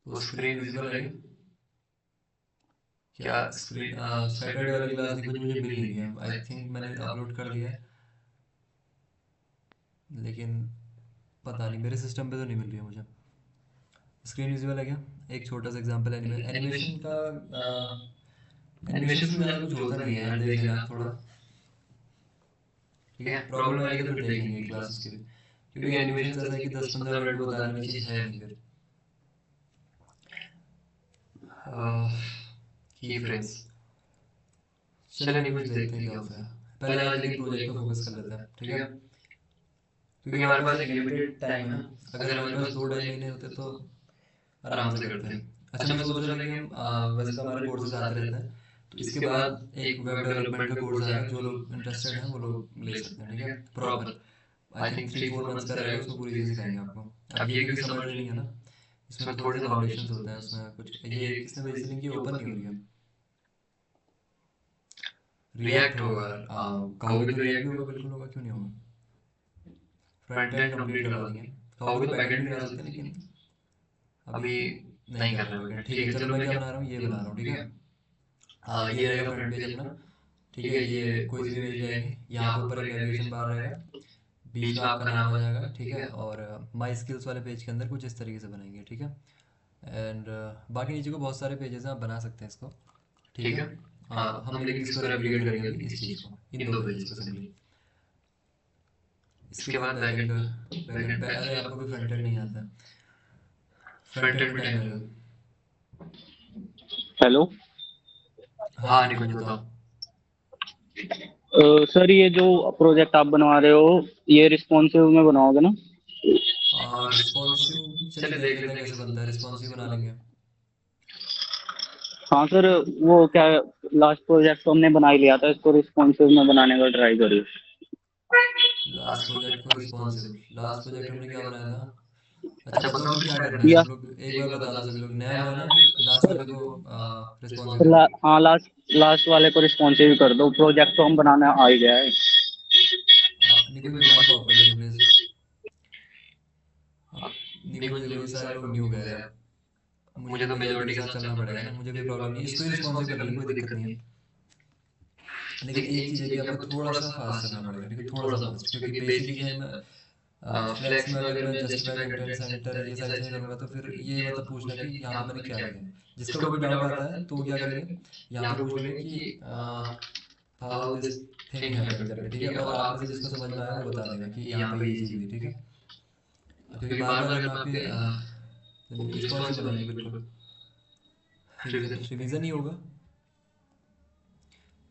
तो screen visible है क्या? स्क्रीन सैटरडे वाली क्लास देखो जो मुझे मिल नहीं रही है। आई थिंक मैंने अपलोड कर दिया है, लेकिन पता नहीं मेरे सिस्टम पे तो नहीं मिल रही है मुझे। स्क्रीन विजिबल है क्या? एक छोटा सा एग्जांपल एनिमेशन का। एनिमेशन में ज़्यादा कुछ होता नहीं है यार, देख लेना थोड़ा। ठीक है, प्रॉब्लम आएगी तो फिर देख लेंगे क्लासेस के भी, क्योंकि एनिमेशन ऐसा है कि 10-15 मिनट में बताने वाली चीज़ है नहीं फिर। की फ्रेम्स, चलो नहीं, कुछ देखते हैं क्या होता है। पहले आज लेकिन प्रोजेक्ट पे फोकस कर लेते हैं, ठीक है? क्योंकि हमारे पास एक लिमिटेड टाइम है ना। अगर हमारे पास 2-2.5 महीने होते तो आराम से करते हैं। अच्छा, मैं सोच रहा था कि हम वैसे तो हमारे कोर्सेज आते रहते हैं, तो इसके बाद एक वेब डेवलपमेंट का कोर्स आएगा, जो लोग इंटरेस्टेड हैं वो लोग ले सकते हैं, ठीक है? प्रॉपर आई थिंक 3-4 मंथ्स का रहेगा, उसमें पूरी चीज़ सिखाएंगे आपको। अब ये क्योंकि समर ट्रेनिंग है ना, इसमें थोड़े से फाउंडेशंस होते हैं, उसमें कुछ ये किसने भेजी लिंक, ये ओपन नहीं हो रही है। रिएक्ट होगा, कहोगे तो रिएक्ट भी होगा, बिल्कुल होगा, क्यों नहीं होगा। फ्रंट एंड कंप्लीट करवा देंगे। कहोगे तो बैक एंड भी करा सकते हैं, लेकिन अभी नहीं कर रहे हैं बैक एंड। ठीक है, चलो मैं क्या बना रहा हूँ, ये बना रहा हूँ, ठीक है? ये रहेगा फ्रंट पेज अपना, ठीक है? ये कोई सी भी इमेज रहेगी, यहाँ पे ऊपर एक नेविगेशन बार रहेगा, बीच में आपका नाम आ जाएगा, ठीक है? और माई स्किल्स वाले पेज के अंदर कुछ इस तरीके से बनाएंगे, ठीक है? एंड बाकी नीचे को बहुत सारे पेजेस हैं, आप बना सकते हैं इसको, ठीक है? हम लेकिन इसको रेप्लिकेट करेंगे अभी, इस चीज़ को, इन दो पेजेस को सिंपली। इसके बाद बैकएंड का, बैकएंड अरे आपको भी फ्रंट एंड नहीं आता है, फ्रंट एंड में टाइम लगेगा। हेलो। हाँ निकुंज बताओ। सर ये जो प्रोजेक्ट आप बनवा रहे हो ये रिस्पॉन्सिव में बनाओगे ना? रिस्पॉन्सिव चलिए देख लेते हैं कैसे बनता है, रिस्पॉन्सिव बना लेंगे। हाँ सर, वो क्या, लास्ट प्रोजेक्ट तो हमने बना ही लिया था, इसको रिस्पॉन्सिव में बनाने का ट्राई करिए। लास्ट प्रोजेक्ट को रिस्पॉन्सिव, लास्ट प्रोजेक्ट हमने क्या बनाया था? अच्छा बताओ फिर क्या करना है या सब लोग, एक बार बता दो सभी लोग, नया बनाना है फिर लास्ट वाले को रिस्पॉन्सिव करना है। हाँ, लास्ट लास्ट वाले को रिस्पॉन्सिव कर दो, प्रोजेक्ट तो हम बनाने आ ही गया है। निकुंज माइक ऑफ कर लीजिए प्लीज। निकुंज देखो ये सारे लोग न्यू गए अब, मुझे तो मेजोरिटी के साथ चलना पड़ेगा ना, मुझे कोई प्रॉब्लम नहीं है, इसको ही रिस्पॉन्सिव कर लेंगे, कोई दिक्कत नहीं है। लेकिन एक चीज़ है कि आपको थोड़ा सा फास्ट चलना पड़ेगा, ठीक है? थोड़ा सा फास्ट, क्योंकि बेसिक चीज़ें मैं फ्लेक्स में अगर मैं जस्टिफाई कंटेंट सेंटर ये सारी चीज़ें करूँगा तो फिर ये मतलब पूछना कि यहाँ पे मैंने क्या लिखा है। जिसका कोई भी डाउट आता है तो वो क्या करेंगे, यहाँ पे पूछ लेंगे कि हाउ दिस थिंग हैपेंड करके, ठीक है? और आप में से जिसको समझ में आया वो बता देगा कि यहाँ पे ये चीज़ हुई, ठीक है? क्योंकि बार बार अगर मैं आपके रिस्पॉन्सिव बनाएंगे बिल्कुल, रिवीजन रिवीजन ही होगा।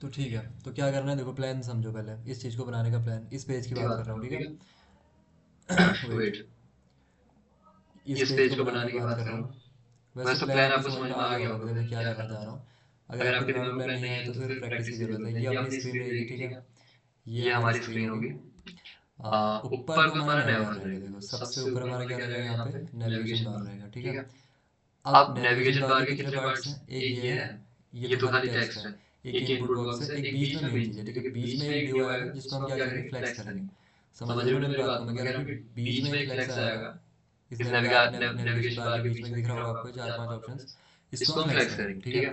तो ठीक है, तो क्या करना है देखो, प्लान समझो पहले, इस चीज़ को बनाने का प्लान, इस पेज की बात कर रहा हूँ, ठीक है? वेट, इस पेज को बनाने की बात कर रहा हूँ। वैसे तो प्लान आपको समझ में आ गया होगा कि मैं क्या करना चाह रहा हूँ। अगर आपके दिमाग में प्लान नहीं आया तो फिर प्रैक्टिस की ज़रूरत है। ये अपनी स्क्रीन रहेगी, ठीक है? ये हमारी स्क्रीन होगी। ऊपर तो हमारा नैव बार रहेगा, देखो सबसे ऊपर हमारा क्या रहेगा, यहाँ पे नेविगेशन बार रहेगा, ठीक है? अब नेविगेशन बार के कितने पार्ट्स हैं, एक ये है, ये तो खाली टेक्स्ट है, एक ये इनपुट बॉक्स है, एक बीच में मेन चीज़ है, ठीक है? बीच में एक डिव आएगा जिसको हम क्या करेंगे, फ्लेक्स करेंगे। समझ रहे हो ना मेरी बात को? मैं कह रहा हूँ कि बीच में एक फ्लेक्स आएगा, इस नेविगेशन बार के बीच में दिख रहा होगा आपको 4-5 ऑप्शंस, इसको हम फ्लेक्स करेंगे, ठीक है?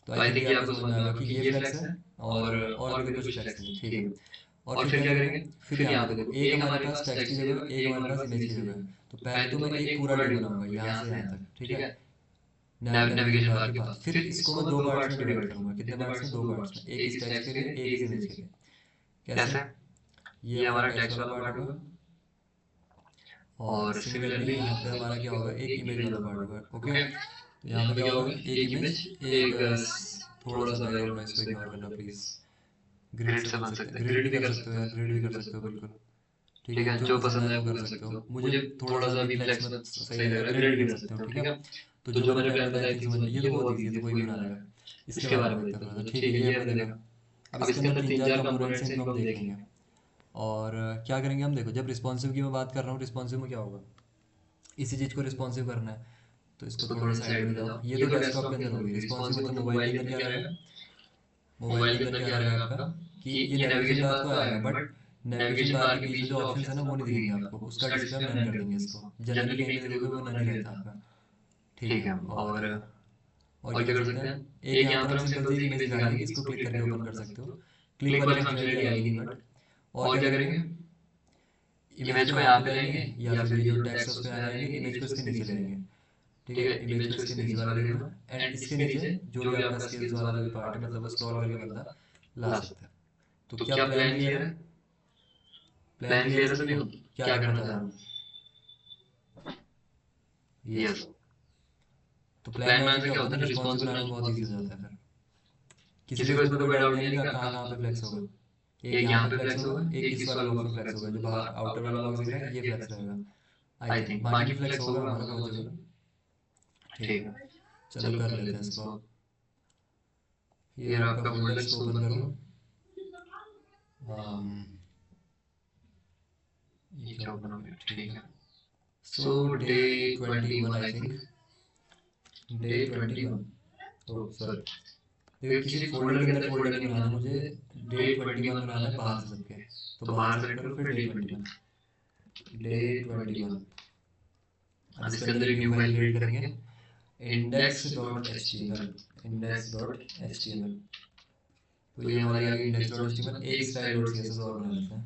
तो आई थिंक ये आपको समझ में आएगा कि ये फ्लेक्स है, और भी तो कुछ फ्लेक्स नहीं, ठीक है? और फिर क्या करेंगे, फिर यहाँ पे देखो एक हमारे पास टेक्स्ट की जगह, एक हमारे पास इमेज की जगह है। तो पहले तो मैं एक पूरा डिव बनाऊंगा यहाँ से यहाँ तक, ठीक है? नेविगेशन बार के बाद फिर इसको मैं दो पार्ट्स में डिवाइड करूंगा। कितने पार्ट्स में? दो पार्ट्स में, एक इस टेक्स्ट के लिए, एक इस इमेज के लिए। कैसे? ये हमारा टेक्स्ट वाला पार्ट होगा, और सिमिलरली यहाँ पे हमारा क्या होगा, एक इमेज वाला पार्ट होगा, ओके? तो यहाँ पे क्या होगा, एक इमेज, एक थोड़ा सा बैकग्राउंड नॉइस को इग्नोर करना प्लीज़। ग्रिड से बन सकते हैं, ग्रिड भी कर सकते हो यार, ग्रिड भी कर सकते हो बिल्कुल, ठीक है? जो पसंद आए वो कर सकते हो। मुझे थोड़ा सा अभी फ्लेक्स में सही लग रहा है, ग्रिड भी कर सकते हो, ठीक है? तो जो मैंने प्लान बताया आई थिंक समझ में, ये तो बहुत ईजी है, तो कोई भी बना लेगा। इसके बारे में देखते हैं थोड़ा सा, ठीक है? ये हमने देखा। अब इसके अंदर 3-4 कंपोनेंट्स हैं, इनको हम देख लेंगे। और क्या करेंगे हम, देखो जब रिस्पॉन्सिव की मैं बात कर रहा हूँ, रिस्पॉन्सिव में क्या होगा, इसी चीज़ को रिस्पॉन्सिव करना है। तो इसको थोड़ा सा साइड में ले जाओ, ये तो डेस्कटॉप के अंदर होगी रिस्पॉन्सिव, मतलब मोबाइल के अंदर क्या रहेगा, मोबाइल के अंदर क्या रहेगा आपका, कि ये नेविगेशन बार तो आएगा, बट नेविगेशन बार के बीच में जो ऑप्शंस है ना वो नहीं दिखेंगे आपको, उसका डिस्प्ले हम नन कर देंगे इसको। जनरली कहीं भी देखोगे वो नन ही रहता है आपका, ठीक है। और क्या कर सकते हैं, एक यहाँ पर हम सिंपल सी एक इमेज दिखाएंगे कि इसको क्लिक करके ओपन कर सकते हो, क्लिक वाली फंक्शनलिटी आएगी नहीं, बट और क्या करेंगे, इमेज को यहाँ पे लाएंगे या फिर ये जो टेक्स्ट है उस पर यहाँ लाएंगे, इमेज को इसके नीचे ले आएंगे, ठीक है। इमेज को इसके नीचे वाले व्यू में, एंड इसके नीचे जो भी आपका स्केल्स वाला जो भी पार्ट है, मतलब वो स्क्रॉल करके बंदा ला सकता है। तो क्या प्लान क्लियर है? प्लान क्लियर है सभी को, क्या करना चाह रहा हूँ? यस। तो प्लान बनाने से क्या होता है ना, रिस्पॉन्सिव बनाने में बहुत ईजी हो जाता है। फिर किसी को इसमें तो कोई डाउट नहीं है कि कहाँ कहाँ पे फ्लेक्स होगा। एक यहाँ पे फ्लेक्स होगा, एक इस वाले बॉक्स में फ्लेक्स होगा, जो बाहर आउटर वाला बॉक्स दिख रहा है ये फ्लेक्स रहेगा आई थिंक, बाकी भी फ्लेक्स होगा हमारा बहुत जगह, ठीक है। चलो कर लेते हैं इसको। ये रहा आपका फोल्डर, इसको ओपन करो। ये क्या ओपन हो गया, ठीक है। So day 21 I think, day 21, oh sorry, देखिए किसी फोल्डर के अंदर फोल्डर नहीं बनाना मुझे, डे 21 बनाना है बाहर से सबके। तो बाहर सेलेक्ट करो, फिर डे 21, डे 21। अब इसके अंदर एक न्यू फाइल क्रिएट करेंगे, index.html, index.html। तो ये हमारी आ गई index.html। एक style.css और बना लेते हैं,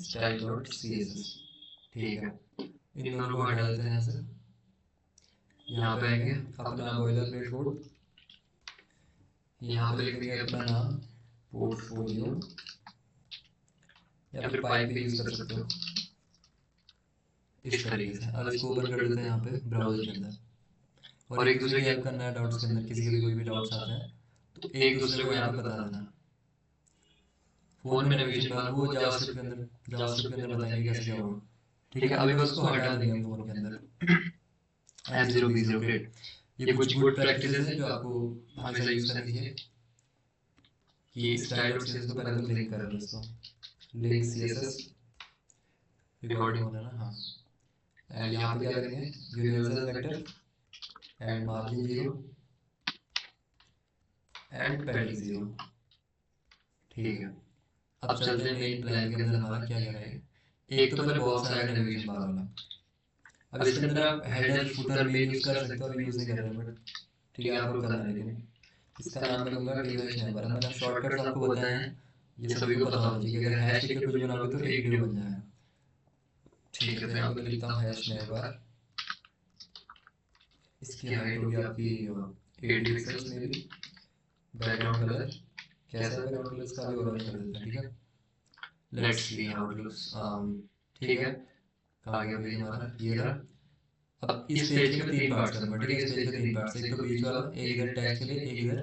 style.css, ठीक है। इन दोनों को हटा देते हैं यहाँ से। यहाँ पे आएंगे अपना बॉयलर प्लेट कोड, यहाँ पे लिख देंगे अपना नाम पोर्टफोलियो, या फिर पाइप भी यूज कर सकते हो इस तरीके से। अब इसको ओपन कर देते हैं यहाँ पे ब्राउजर के अंदर, और एक दूसरे की हेल्प करना है डाउट्स के अंदर। किसी के भी कोई भी डाउट्स आते हैं तो एक दूसरे को यहाँ पे बता देना। फोन में नेविगेशन बार वो जावास्क्रिप्ट के अंदर, जावास्क्रिप्ट के अंदर बताएंगे कैसे क्या होगा, ठीक है। अभी बस उसको हटा देंगे हम फोन के अंदर। M0 B0 ग्रेड, ये कुछ गुड प्रैक्टिसेस हैं जो आपको हमेशा यूज करनी चाहिए। कि स्टाइल और सीएसएस को पहले तो लिंक कर लो इसको, लिंक सीएसएस, रिकॉर्डिंग होना ना, हाँ। एंड यहाँ पे क्या करेंगे, universal vector and margin 0 and padding 0, ठीक है। अब चलते हैं मेन प्लान के अंदर हमारा क्या क्या रहेगा। एक तो पहले बॉक्स आएगा नेविगेशन बार वाला। अब इसके अंदर आप हेडर फुटर मेन यूज कर सकते हो, अभी यूज नहीं कर रहे हैं बट ठीक है आपको करना है। लेकिन इसका नाम मैं दूंगा div hash neighbor। अब मैंने शॉर्टकट्स आपको बताए हैं, ये सभी को पता होना चाहिए कि अगर हैश लिख के कुछ बनाओगे तो एक div बन जाएगा, ठीक है। तो यहाँ पे मैं लिखता हूँ हैश neighbor, इसकी हाइट होगी आपकी 80 पिक्सल्स में भी। बैकग्राउंड कलर कैसा है, बैकग्राउंड कलर इसका भी ऑरेंज कर देते हैं, ठीक है। Let's see how it looks, ठीक है। कहाँ गया पेज हमारा, ये रहा। अब इस पेज के मैं 3 पार्ट्स करूंगा, ठीक है। इस पेज के 3 पार्ट्स, एक तो बीच वाला, एक इधर टेक्स्ट के लिए, एक इधर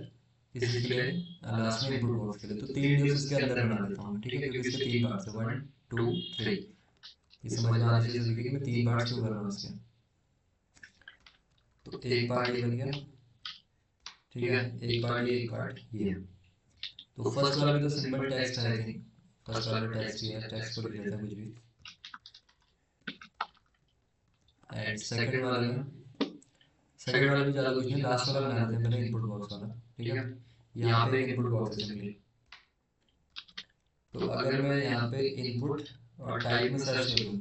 इस चीज के लिए, लास्ट में इनपुट बॉक्स के लिए। तो 3 divs इसके अंदर बना लेता हूँ, ठीक है, क्योंकि इसके 3 पार्ट्स है, 1 2 3। ये समझ में आने चाहिए सभी के कि मैं 3 पार्ट्स क्यों कर रहा हूँ इसके। तो एक पार्ट ये बन गया, ठीक है, एक पार्ट ये, एक पार्ट ये। तो फर्स्ट वाला भी तो सिंपल टेक्स्ट है आई थिंक, फर्स्ट वाला टेक्स्ट ही है, टेक्स्ट को लिख लेते हैं कुछ भी। एंड सेकंड वाले में, सेकंड वाला भी ज़्यादा कुछ नहीं है, लास्ट वाला बना लेते हैं पहले, इनपुट बॉक्स वाला, ठीक है। यहाँ पे एक इनपुट बॉक्स है सिंपली। तो अगर मैं यहाँ पे इनपुट और टाइप में सर्च करूँ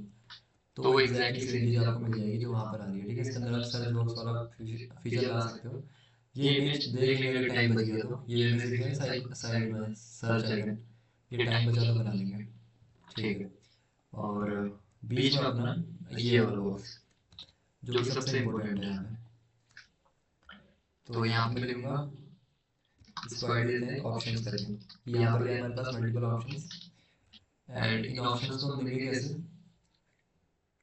तो वो एग्जैक्टली सेम चीज़ आपको मिल जाएगी जो वहाँ पर आ रही है, ठीक है। इसके अंदर आप सर्च बॉक्स वाला फीचर ला सकते हो। ये इमेज देख लेंगे अगर टाइम बच गया तो, ये इमेज दिख रहा है साइड साइड में सर्च आइकन, ये टाइम बचा तो बना लेंगे, ठीक है। और बीच में अपना ये वाला बॉक्स जो कि सबसे इम्पोर्टेंट है यहाँ पे। तो यहाँ पे मैं लिखूँगा, इसको आईडी देते हैं ऑप्शंस करके। यहाँ पर क्या है हमारे पास मल्टीपल ऑप्शंस, एंड इन ऑप्शंस को हम देंगे कैसे,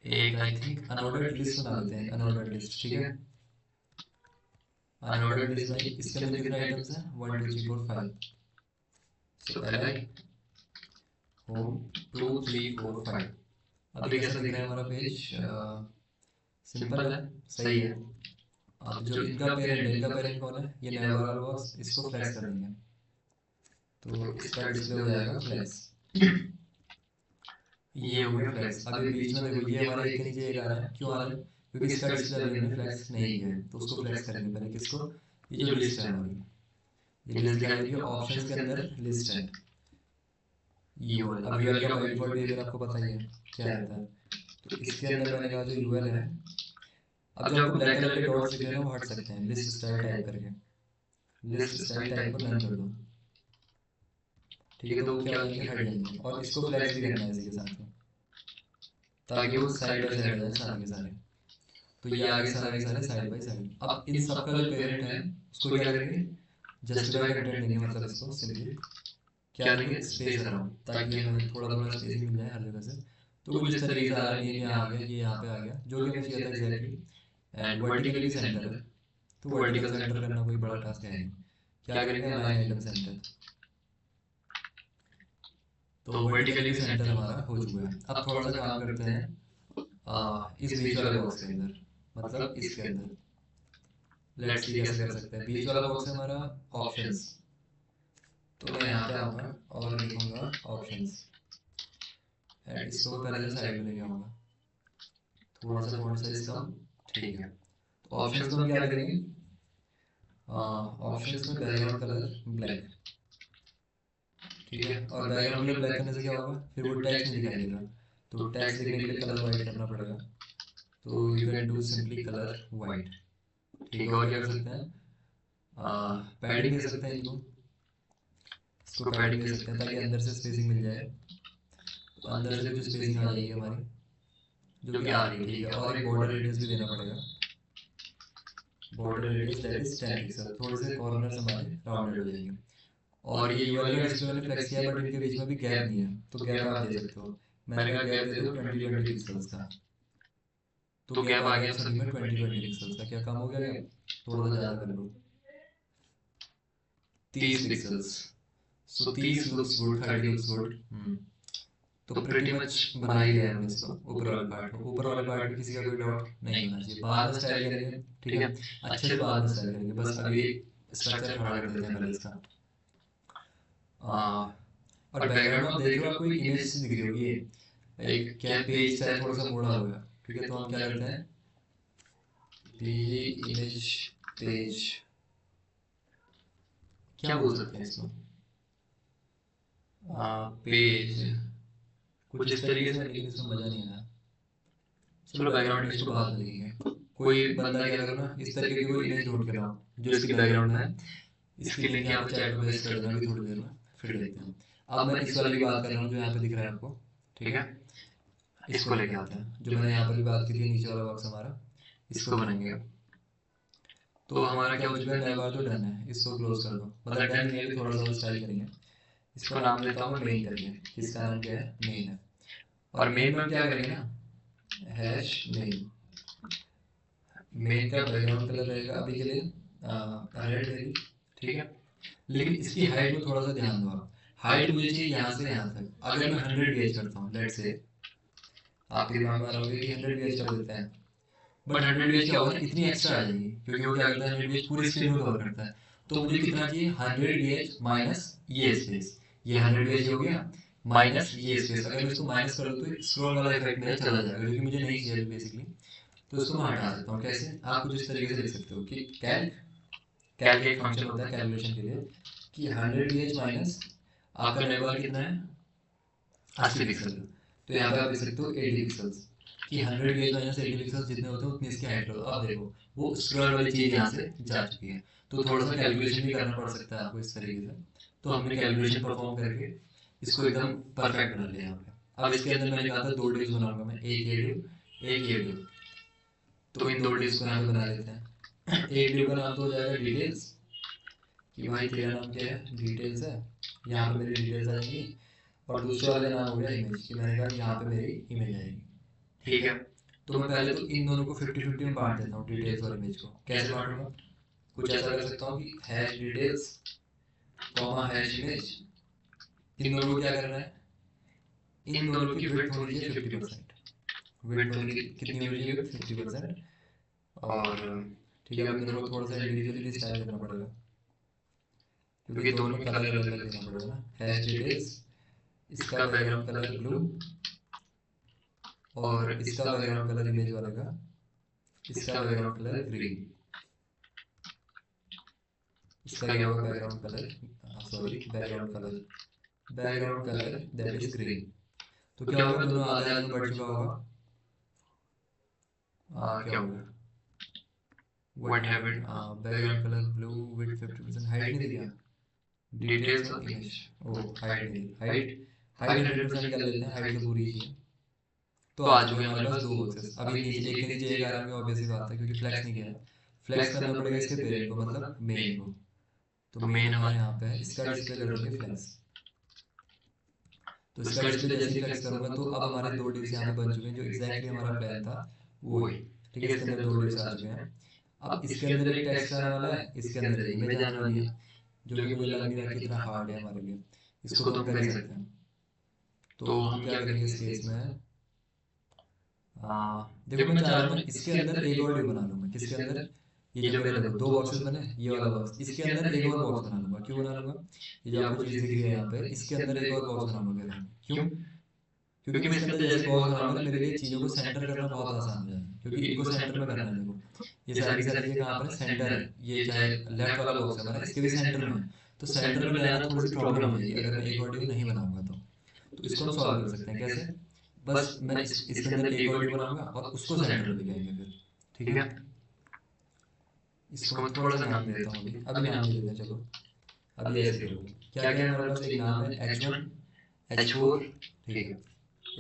एक आई थिंक अनऑर्डर्ड लिस्ट बना लेते हैं, अनऑर्डर्ड लिस्ट, ठीक है। अनऑर्डर्ड लिस्ट भाई, इसके अंदर कितने आइटम्स हैं, 1 2 3 4 5। सो li होम 2 3 4 5। अभी कैसा दिख रहा है हमारा पेज, सिंपल है, सही है। अब जो इनका पेरेंट है, इनका पेरेंट कौन है, ये नेवर वाला बॉक्स, इसको फ्लैश कर देंगे तो इसका डिस्प्ले हो जाएगा फ्लैश। ये हो गया फ्लैक्स। अभी बीच में देखो ये हमारा एक के नीचे एक आ रहा है, क्यों आ रहा है, क्योंकि इसका डिस्प्ले अभी हमने फ्लैक्स नहीं किया है। तो उसको फ्लैक्स करेंगे पहले, किसको, ये जो लिस्ट है हमारी, ये लिस्ट दिखाई देगी ऑप्शंस के अंदर, लिस्ट है, यूएल। अब यूएल का बाय डिफॉल्ट बिहेवियर आपको पता ही है क्या रहता है। तो इसके अंदर मैंने कहा जो यूएल है, अब जो आपको ब्लैक कलर के डॉट्स दिख रहे हैं ना वो हट सकते हैं लिस्ट स्टाइल टाइप करके। लिस्ट स्टाइल टाइप को नन कर दो, ठीक है, तो वो क्या हो जाएंगे, हट जाएंगे। और इसको फ्लेक्स भी करना है इसी के साथ में, ताकि वो साइड बाय साइड आ जाए सारे के सारे। तो ये आगे सारे के सारे साइड बाय साइड। अब इन सबका जो पेरेंट है उसको क्या करेंगे, जस्टिफाई कंटेंट देंगे, मतलब इसको सिंपली क्या देंगे, स्पेस अराउंड, ताकि हमें थोड़ा थोड़ा स्पेसिंग मिल जाए हर जगह से। तो कुछ इस तरीके से आ रहा है, नेम यहाँ आ गया, ये यहाँ पे आ गया, जो कि हमें चाहिए था एग्जैक्टली। एंड वर्टिकली भी सेंटर है, तो वर्टिकल सेंटर करना कोई बड़ा टास्क है नहीं। क्या करेंगे, अलाइन आइटम सेंटर। तो वर्टिकली भी सेंटर हमारा हो चुका है। अब थोड़ा सा काम करते हैं इस बीच वाले बॉक्स के अंदर, मतलब इसके अंदर। लेट्स सी कैसे कर सकते हैं। बीच वाला बॉक्स है हमारा ऑप्शंस, तो मैं यहाँ पे आऊँगा और लिखूँगा ऑप्शंस, एंड इसको मैं पहले से साइड में लेके आऊँगा, थोड़ा सा फॉन्ट साइज कम, ठीक है। तो ऑप्शंस में हम क्या करेंगे, ऑप्शंस में बैकग्राउंड कलर ब्लैक, ठीक है। और बैकग्राउंड कलर ब्लैक करने से क्या होगा, फिर वो टेक्स्ट नहीं दिखाई देगा। तो टेक्स्ट लिखने के लिए कलर वाइट करना पड़ेगा, तो you can do simply colour white, ठीक है। और क्या कर सकते हैं, पैडिंग दे सकते हैं इनको, इसको पैडिंग दे सकते हैं ताकि अंदर से स्पेसिंग मिल जाए। तो अंदर से कुछ स्पेसिंग आ जाएगी हमारी, जो कि आ रही है, ठीक है। और एक बॉर्डर रेडियस भी देना पड़ेगा, border radius that is 10 pixel. थोड़े से कॉर्नर्स हमारे राउंडेड हो जाएंगे। और ये यूआरएल का डिस्प्ले मैंने फ्लेक्स किया है, बट इनके बीच में भी गैप नहीं है, तो गैप आप दे सकते हो। मैंने कहा गैप दे दो 20-20 पिक्सल्स का, तो गैप आ गया सभी में 20-20 पिक्सल्स का। क्या कम हो गया गैप, थोड़ा सा ज़्यादा कर लो, 30 पिक्सल्स। सो 30 लुक्स गुड, 30 लुक्स गुड। तो प्रीटी मच बना ही लिया हमने इसको। ऊपर वाले पार्ट को, ऊपर वाले पार्ट में किसी का कोई डाउट नहीं होना चाहिए। बाद में स्टाइल करेंगे, ठीक है, अच्छे से बाद में स्टाइल करेंगे। बस अभी स्ट्रक्चर खड़ा कर देते हैं पहले इसका। और बैकग्राउंड में आप देख रहे हो, आपको एक इमेज सी दिख रही होगी, ये एक क्या पेज सा है, थोड़ा सा मोड़ा हुआ है, ठीक है। तो हम क्या करते हैं, पीजी इमेज पेज, क्या बोल सकते हैं इसको, पेज कुछ इस तरीके से, लेकिन इसमें मज़ा नहीं आया। चलो बैकग्राउंड टेक्स्ट को बाद में देखेंगे। कोई बंदा क्या करो ना, इस तरीके की कोई इमेज ढूंढ के लाओ जो इसकी बैकग्राउंड है। इसकी लिंक यहाँ पे चैट में पेस्ट कर देना अभी थोड़ी देर में, फिर देखते हैं। अब मैं इस वाले की बात कर रहा हूँ जो यहाँ पे दिख रहा है आपको, ठीक है। इसको लेके आते हैं, जो मैंने यहाँ पर भी बात की थी, नीचे वाला बॉक्स हमारा, इसको बनाएंगे। तो हमारा क्या हो चुका है, नया बार तो डन है, इसको क्लोज कर दो। मतलब डन नहीं है, अभी थोड़ा सा और स्टाइल करेंगे। इसको नाम देता हूँ मैं मेन करके, किसका नाम क्या है, मेन है। और मेन में हम क्या करेंगे ना, हैश मेन, मेन का बैकग्राउंड कलर रहेगा अभी के लिए रेड मेरी, ठीक है। लेकिन इसकी हाइट में थोड़ा सा ध्यान दो आप। हाइट मुझे चाहिए यहाँ से यहाँ तक। अगर मैं 100 VH करता हूँ, लेट्स से आपके दिमाग में आ रहा होगा कि 100 VH कर देते हैं, बट 100 VH क्या होगा ना, इतनी एक्स्ट्रा आ जाएगी, क्योंकि वो क्या करता है, 100 VH पूरी स्क्रीन को कवर करता है। तो मुझे कितना चाहिए, 100 VH माइनस ये स्पेस, ये 100 VH हो गया, माइनस ये स्पेस। अगर मैं इसको माइनस कर दूँ तो स्क्रॉल वाला इफेक्ट मेरा चला जाएगा, जो कि मुझे नहीं चाहिए बेसिकली। तो उसको मैं हटा सकता हूँ। कैसे, आप कुछ इस तरीके से लिख सकते हो कि कैल्क, कैल्क एक फंक्शन होता है कैलकुलेशन के लिए, कि 100 VH माइनस आपका नेबर कितना है, 80 पिक्सल। तो यहाँ पे आप लिख सकते हो 80 पिक्सल्स, कि 100 VH माइनस 80 पिक्सल्स जितने होते हैं उतनी इसकी हाइट करो। अब देखो वो स्क्रॉल वाली चीज़ यहाँ से जा चुकी है। तो थोड़ा सा कैलकुलेशन भी करना पड़ सकता है आपको इस तरीके से। तो हमने कैलकुलेशन परफॉर्म करके इसको एकदम परफेक्ट बना लिया यहाँ पे। अब इसके अंदर मैंने कहा था 2 डिव्स बनाऊंगा मैं, एक ये डिव, एक ये डिव। तो इन 2 डिव्स को यहाँ पे बना लेते हैं। एक डिव का नाम तो हो जाएगा डिटेल्स, कि भाई तेरा नाम क्या है, डिटेल्स है, यहाँ पे मेरी डिटेल्स आएंगी। और दूसरे वाले नाम हो गया इमेज, कि मैंने कहा यहाँ पे मेरी इमेज आएगी, ठीक है। तो मैं पहले तो इन दोनों को 50-50 में बांट देता हूँ, डिटेल्स और इमेज को। कैसे बांटूंगा, कुछ ऐसा कर सकता हूँ कि hash details comma hash image. इन दोनों को क्या करना है, इन दोनों की विड्थ होनी चाहिए 50%। विड्थ होनी कितनी होनी चाहिए, 50%। और ठीक है, अब इन दोनों को थोड़ा सा इंडिविजुअली स्टाइल करना पड़ेगा, क्योंकि दोनों में कलर अलग अलग देना पड़ेगा ना। हैश डिटेल्स, इसका बैकग्राउंड कलर ब्लू, और इसका बैकग्राउंड कलर इमेज वाले का, इसका बैकग्राउंड कलर ग्रीन, इसका क्या होगा background colour, sorry background colour background colour that is green. तो क्या होगा, दोनों आधे आधे में बढ़ चुका होगा। क्या हो गया, what happened, background colour blue with 50%, height नहीं दी क्या, डिटेल्स और इमेज, ओ हाइट नहीं दी, हाइट 100% कर लेते हैं, हाइट तो पूरी चाहिए। तो आ चुके हैं हमारे पास दो बॉक्सेस। अभी नीचे एक के नीचे एक आ रहे होंगे, ऑब्वियस सी बात है, क्योंकि फ्लेक्स नहीं किया है। फ्लेक्स करना पड़ेगा इसके पेरेंट को, मतलब मेन को। तो मेन हमारे यहाँ पे है, इसका डिस्प्ले कर देंगे फ्लेक्स। तो इसका डिस्प्ले जैसे ही फ्लेक्स करूंगा तो अब हमारे दो डिव्स यहाँ पे बन चुके हैं, जो एग्जैक्टली हमारा प्लान था वही। ठीक है, इसके अंदर दो डिव्स आ चुके हैं। अब इसके अंदर एक टेक्स्ट आने वाला है, इसके अंदर एक इमेज आने वाली है, जो कि मुझे लग नहीं रहा कि इतना हार्ड है हमारे लिए। इसको तो हम कर ही सकते हैं। तो हम क्या करेंगे इस केस में, देखो मैं चाह रहा हूँ ना इसके अंदर एक और डिव बना लूंगा। किसके अंदर, ये जो मेरे देखो दो बॉक्सेस बने, ये वाला बॉक्स, इसके अंदर एक और बॉक्स बना लूंगा। क्यों बना लूंगा, ये जो आपको चीज़ दिख रही है यहाँ पे, इसके अंदर एक और बॉक्स बनाऊंगा। कह रहा हूँ क्यों, क्योंकि मैं इसके अंदर जैसे बॉक्स बनाऊंगा ना, मेरे लिए चीज़ों को सेंटर करना बहुत आसान हो जाएगा, क्योंकि इनको सेंटर में करना है। देखो ये सारी की सारी चीज़ें कहाँ पर है, सेंटर है। ये चाहे लेफ्ट वाला बॉक्स है हमारा, इसके भी सेंटर में है। तो सेंटर में ले आना थोड़ी सी प्रॉब्लम हो जाएगी अगर मैं एक और डिव नहीं बनाऊंगा तो इसको हम सॉल्व कर सकते हैं कैसे, बस मैं इसके अंदर एक और डिव बनाऊंगा और उसको सेंटर में लेके आएंगे फिर। ठीक है, इसको मैं थोड़ा सा नाम देता हूँ, अभी अभी नाम नहीं देते, चलो अभी ऐसे ही करूँगा। क्या क्या है हमारे पास, एक नाम है H1 H4, ठीक है,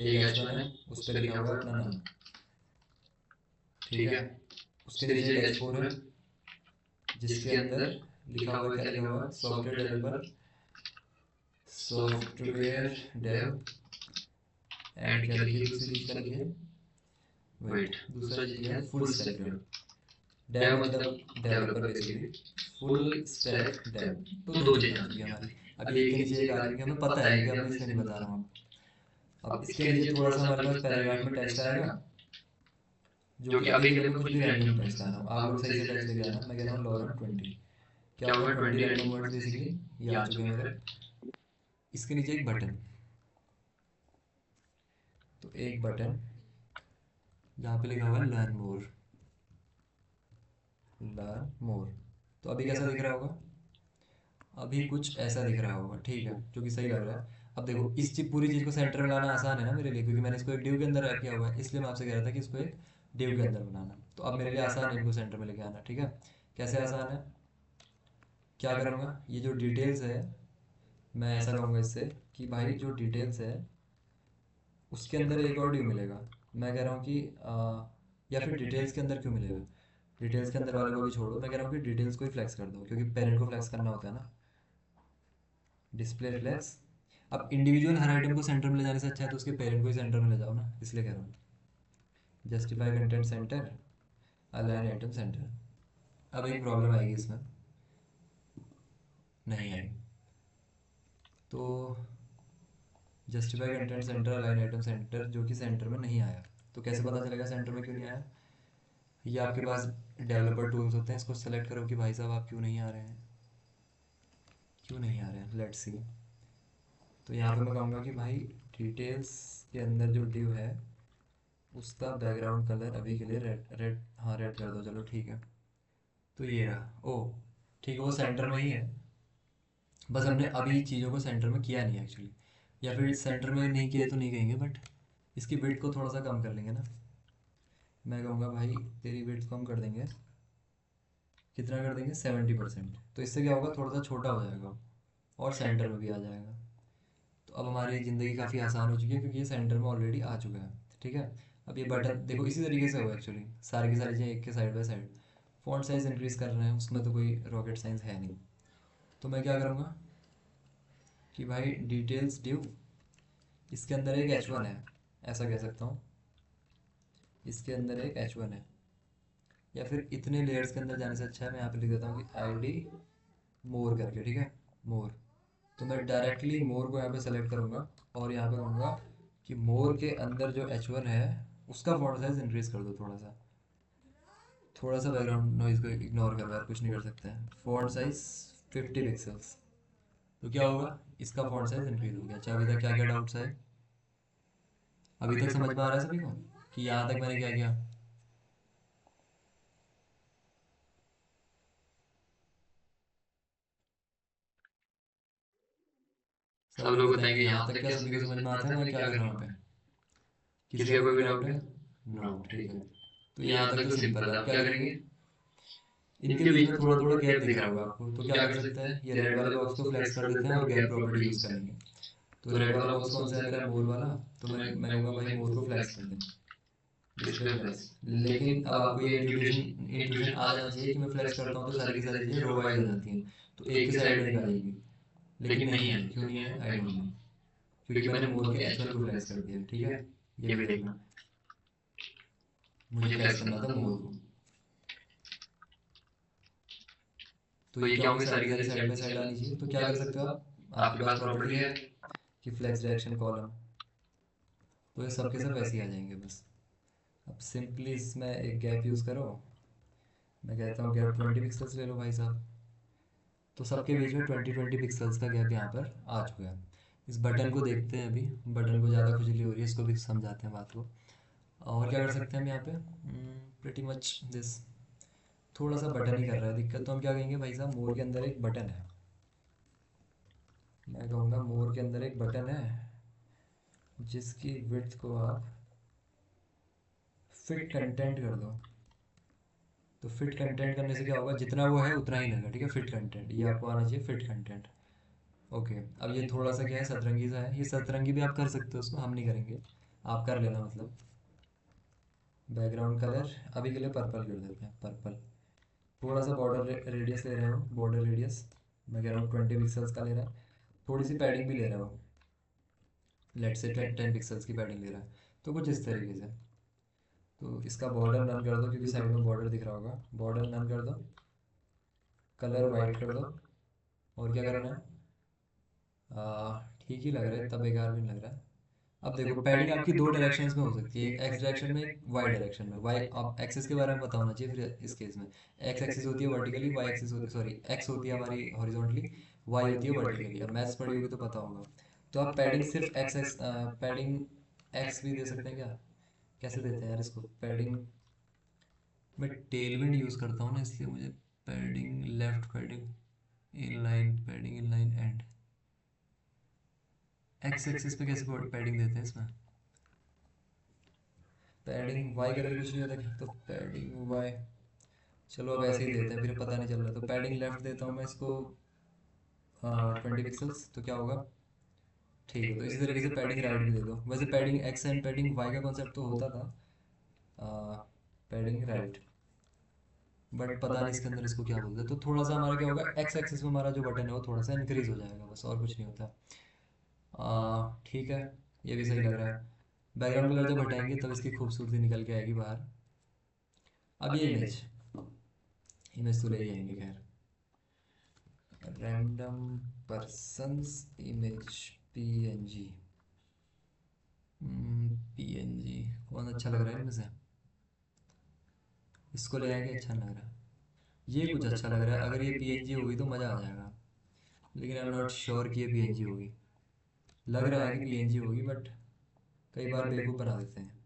एक H1 है, उस पर लिखा हुआ है अपना नाम। ठीक है, उसके नीचे एक H4 है, जिसके अंदर लिखा हुआ है, क्या लिखा हुआ है, software developer, software dev, and क्या लिखिए, दूसरी चीज़ क्या लिखिए, वेट, दूसरा चीज़ लिखा है फुल स्टैक डेव। डेव मतलब developer basically, full stack dev. तो दो चीज़ आ चुकी है हमारी। अभी एक के नीचे एक आ रही है, क्योंकि हमें पता है, क्योंकि अब मैं इसलिए नहीं बता रहा हूँ आपको। अब इसके नीचे थोड़ा सा हमारे पास पैराग्राफ में टेक्स्ट आएगा, जो कि अभी के लिए मैं कुछ भी रैंडम टेक्स्ट ला रहा हूँ, आप लोग सही से टेक्स्ट लेके आना। मैं कह रहा हूँ लॉरन 20, क्या होगा 20 रैंडम वर्ड्स बेसिकली ये आ चुके हैं मेरे। इसके नीचे एक बटन, तो एक बटन जहाँ पे लिखा हुआ है लर्न मोर, लर्न मोर। तो अभी कैसा दिख रहा होगा, अभी कुछ ऐसा दिख रहा होगा, ठीक है, जो कि सही लग रहा है। अब देखो इस चीज पूरी चीज़ को सेंटर में लाना आसान है ना मेरे लिए, क्योंकि मैंने इसको एक डिव के अंदर रख किया हुआ है, इसलिए मैं आपसे कह रहा था कि इसको एक डिव के अंदर बनाना। तो अब मेरे लिए आसान है इनको सेंटर में लेके आना। ठीक है, कैसे आसान है, क्या करूँगा, ये जो डिटेल्स है, मैं ऐसा कहूँगा इससे कि भाई जो डिटेल्स है उसके अंदर एक और डिव मिलेगा। मैं कह रहा हूँ कि या फिर डिटेल्स के अंदर क्यों मिलेगा, डिटेल्स के अंदर वाले को भी छोड़ो, मैं कह रहा हूँ कि डिटेल्स को ही फ्लैक्स कर दो, क्योंकि पेरेंट को फ्लैक्स करना होता है ना, डिस्प्ले फ्लैक्स। अब इंडिविजुअल हर आइटम को सेंटर में ले जाने से अच्छा है तो उसके पेरेंट को ही सेंटर में ले जाओ ना, इसलिए कह रहा हूँ justify content centre, align item centre. अब एक प्रॉब्लम आएगी इसमें, नहीं आई, तो justify content centre align item centre जो कि सेंटर में नहीं आया। तो कैसे पता चलेगा सेंटर में क्यों नहीं आया, ये आपके पास डेवलपर टूल्स होते हैं, इसको सेलेक्ट करो कि भाई साहब आप क्यों नहीं आ रहे हैं, क्यों नहीं आ रहे हैं, लेट्स सी। तो यहाँ पे मैं कहूँगा कि भाई डिटेल्स के अंदर जो डिव है उसका बैकग्राउंड कलर अभी के लिए रेड, रेड, हाँ रेड कर दो, चलो ठीक है। तो ये रहा, ओ ठीक है, वो सेंटर में ही है, बस हमने अभी चीज़ों को सेंटर में किया नहीं एक्चुअली, या फिर सेंटर में नहीं किया तो नहीं कहेंगे, बट इसकी विड्थ को थोड़ा सा कम कर लेंगे ना। मैं कहूँगा भाई तेरी विड्थ कम कर देंगे, कितना कर देंगे, 70%। तो इससे क्या होगा, थोड़ा सा छोटा हो जाएगा और सेंटर में भी आ जाएगा। तो अब हमारी ज़िंदगी काफ़ी आसान हो चुकी है, क्योंकि ये सेंटर में ऑलरेडी आ चुका है। ठीक है, अब ये बटन देखो इसी तरीके से हो एक्चुअली, सारी की सारी चीज़ें एक के side by side. Font size increase कर रहे हैं, उसमें तो कोई रॉकेट साइंस है नहीं। तो मैं क्या करूँगा कि भाई डिटेल्स ड्यू, इसके अंदर एक H1 है, ऐसा कह सकता हूँ, इसके अंदर एक H1 है, या फिर इतने लेयर्स के अंदर जाने से अच्छा है मैं यहाँ पे लिख देता हूँ कि ID मोर करके। ठीक है, मोर। तो मैं डायरेक्टली मोर को यहाँ पे सेलेक्ट करूँगा और यहाँ पे कहूँगा कि मोर के अंदर जो H1 है उसका फॉन्ट साइज इंक्रीज कर दो थोड़ा सा, थोड़ा सा बैकग्राउंड नॉइज़ को इग्नोर करो यार, कुछ नहीं कर सकते हैं। Font size 50 pixels. तो क्या होगा, इसका फॉन्ट साइज इंक्रीज हो गया। अच्छा अभी तक क्या क्या डाउट्स है, अभी तक समझ में आ रहा है सभी को कि यहाँ तक मैंने क्या किया। सब लोग बताएंगे यहाँ तक क्या सभी को समझ में आता है मैं क्या कर रहा हूँ यहाँ पे? किसी का कोई भी डाउट है? नो, ठीक है। तो यहाँ तक तो सिंपल है। अब क्या करेंगे? इनके बीच में थोड़ा थोड़ा गैप दिख रहा होगा आपको, तो क्या कर सकते हैं, ये रेड वाले बॉक्स को फ्लेक्स कर देते हैं और गैप प्रॉपर्टी यूज़ कर लेंगे। तो रेड वाला बॉक्स कौन सा है मेरा? मोर वाला। तो मैं कहूँगा भाई मोर को फ्लेक्स कर दें, डिस्प्ले फ्लेक्स। लेकिन अब आपको ये इंट्यूशन इंट्यूशन आ जाना चाहिए कि मैं फ्लेक्स करता हूँ तो सारी की सारी चीज़ें रो वाइज आ जाती हैं, तो एक ही साइड में दिखा देगी। लेकिन नहीं है, क्यों नहीं है? आई डोंट नो, क्योंकि मैंने मोर के H1 को फ्लेक्स कर दिया। ठीक है, ये भी देखना, मुझे फ्लेक्स करना था मोर को। तो ये क्या होंगे, सारी की सारी साइड बाय साइड आनी चाहिए। तो क्या कर सकते हो आप, आपके पास प्रॉपर्टी है कि फ्लेक्स डायरेक्शन कॉलम, तो ये सब के सब ऐसे ही आ जाएंगे बस। अब सिंपली इसमें एक गैप यूज़ करो, मैं कहता हूँ गैप 20 पिक्सल्स ले लो भाई साहब। तो सबके बीच में 20 पिक्सल्स का गैप यहाँ पर आ चुका है। इस बटन को देखते हैं, अभी बटन को ज़्यादा खुजली हो रही है, इसको भी समझाते हैं बात को। और क्या कर सकते हैं हम यहाँ पे, प्रिटी मच दिस। थोड़ा सा बटन ही कर रहा है दिक्कत, तो हम क्या कहेंगे भाई साहब, मोर के अंदर एक बटन है। मैं कहूँगा मोर के अंदर एक बटन है जिसकी विड्थ को आप फिट कंटेंट कर दो। तो फिट कंटेंट करने से क्या होगा, जितना वो है उतना ही लगेगा। ठीक है, फिट कंटेंट, ये आपको आना चाहिए फिट कंटेंट। ओके, अब ये थोड़ा सा क्या है, सतरंगी सा है। ये सतरंगी भी आप कर सकते हो, उसको हम नहीं करेंगे, आप कर लेना। मतलब बैकग्राउंड कलर अभी के लिए पर्पल कर देते हैं, पर्पल। थोड़ा सा बॉर्डर रेडियस ले रहे हो, बॉर्डर रेडियस मैं कह रहा हूँ 20 पिक्सल्स का ले रहा है। थोड़ी सी पैडिंग भी ले रहा हो, लेट से 10 पिक्सल्स की पैडिंग ले रहा है, तो कुछ इस तरीके से। तो इसका बॉर्डर नन कर दो, क्योंकि साइड में बॉर्डर दिख रहा होगा, बॉर्डर नन कर दो, कलर वाइट कर दो। और क्या करना है, ठीक ही लग रहा है, इतना बेकार भी नहीं लग रहा है। अब देखो, पैडिंग आपकी दो डायरेक्शंस में हो सकती है, एक एक्स डायरेक्शन में, एक वाई डायरेक्शन में। वाई, अब एक्सेस के बारे में पता होना चाहिए फिर इस केस में। एक्स एक्सिस होती है वर्टिकली, वाई एक्सिस होती, सॉरी, एक्स होती है हमारी हॉरिजॉन्टली, वाई होती है वर्टिकली। अब मैथ्स पढ़ी होगी तो पता होगा। तो आप पैडिंग सिर्फ एक्स एक्स, पैडिंग एक्स भी दे सकते हैं क्या? कैसे देते हैं यार इसको पैडिंग? मैं टेल विंड यूज़ करता हूँ ना, इसलिए मुझे padding left, padding in line, padding in line and, x axis पे कैसे पैडिंग देते हैं इसमें? पैडिंग वाई का भी कुछ नहीं होता क्या? तो पैडिंग वाई, चलो अब ऐसे ही देते हैं, फिर पता नहीं चल रहा। तो पैडिंग लेफ्ट देता हूँ मैं इसको 20 पिक्सल्स, तो क्या होगा, ठीक है। तो इसी तरीके से पैडिंग राइट भी दे दो। वैसे padding X and padding Y का कॉन्सेप्ट तो होता था पैडिंग राइट, बट पता नहीं इसके अंदर इसको क्या बोलते हैं। तो थोड़ा सा हमारा क्या होगा, एक्स एक्सिस में हमारा जो बटन है वो थोड़ा सा इंक्रीज हो जाएगा, बस और कुछ नहीं होता। ठीक है, ये भी सही लग रहा है। बैकग्राउंड कलर जब हटाएंगे तब इसकी खूबसूरती निकल के आएगी बाहर। अब ये इमेज, इमेज तो ले ही आएंगे खैर, random persons image PNG, PNG कौन अच्छा लग रहा है इनमें से? इसको ले आएंगे, अच्छा नहीं लग रहा। ये कुछ अच्छा लग रहा है, अगर ये पीएनजी होगी तो मज़ा आ जाएगा, लेकिन आई एम नॉट श्योर कि ये पीएनजी होगी। लग रहा है कि पीएनजी होगी, बट कई बार बेवकूफ़ बना देते हैं।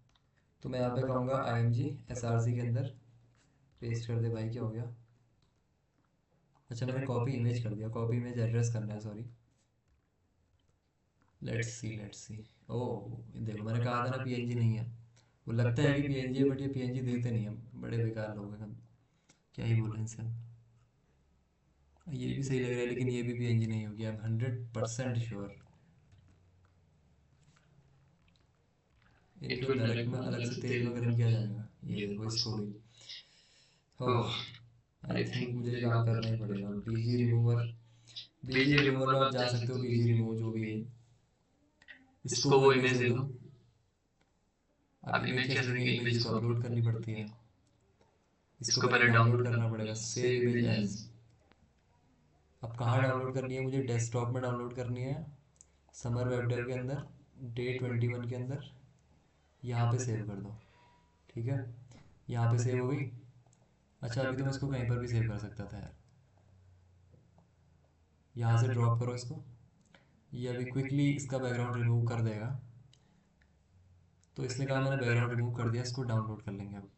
तो मैं यहाँ पे कहूँगा IMG SRC के अंदर पेस्ट कर दे भाई, क्या हो गया? अच्छा, मैंने कॉपी इमेज कर दिया, कॉपी इमेज एड्रेस करना है, sorry. Let's see, let's see. Oh देखो, मैंने कहा था ना पीएनजी नहीं है। वो लगता है कि पीएनजी है, बट ये पीएनजी देते नहीं है, बड़े बेकार लोग हैं। क्या ही बोल रहे हैं इनसे। ये भी सही लग रहा है, लेकिन ये भी पीएनजी नहीं होगी, आई एम 100% श्योर। इनको नरक में अलग से तेल में गर्म किया जाएगा। ये देखो इसको भी, ओह, आई थिंक मुझे ये काम करना ही पड़ेगा। बीजी रिमूवर, बीजी रिमूवर में आप जा सकते हो, बीजी रिमूव जो भी है, इसको वो इमेज दे दो। अब इमेज कैसे देंगे, इमेज इसको अपलोड करनी पड़ती है, इसको पहले डाउनलोड करना पड़ेगा, सेव इमेज एज। अब कहाँ डाउनलोड करनी है मुझे, डेस्कटॉप में डाउनलोड करनी है, समर वेब डेव के अंदर, Day21 के अंदर, यहाँ पे सेव कर दो। ठीक है, यहाँ पे सेव हो गई। अच्छा, अभी तो मैं इसको कहीं पर भी सेव कर सकता था यार, यहाँ से ड्रॉप करो इसको, ये अभी क्विकली इसका बैकग्राउंड रिमूव कर देगा। तो इसने कहा मैंने बैकग्राउंड रिमूव कर दिया, इसको डाउनलोड कर लेंगे अब,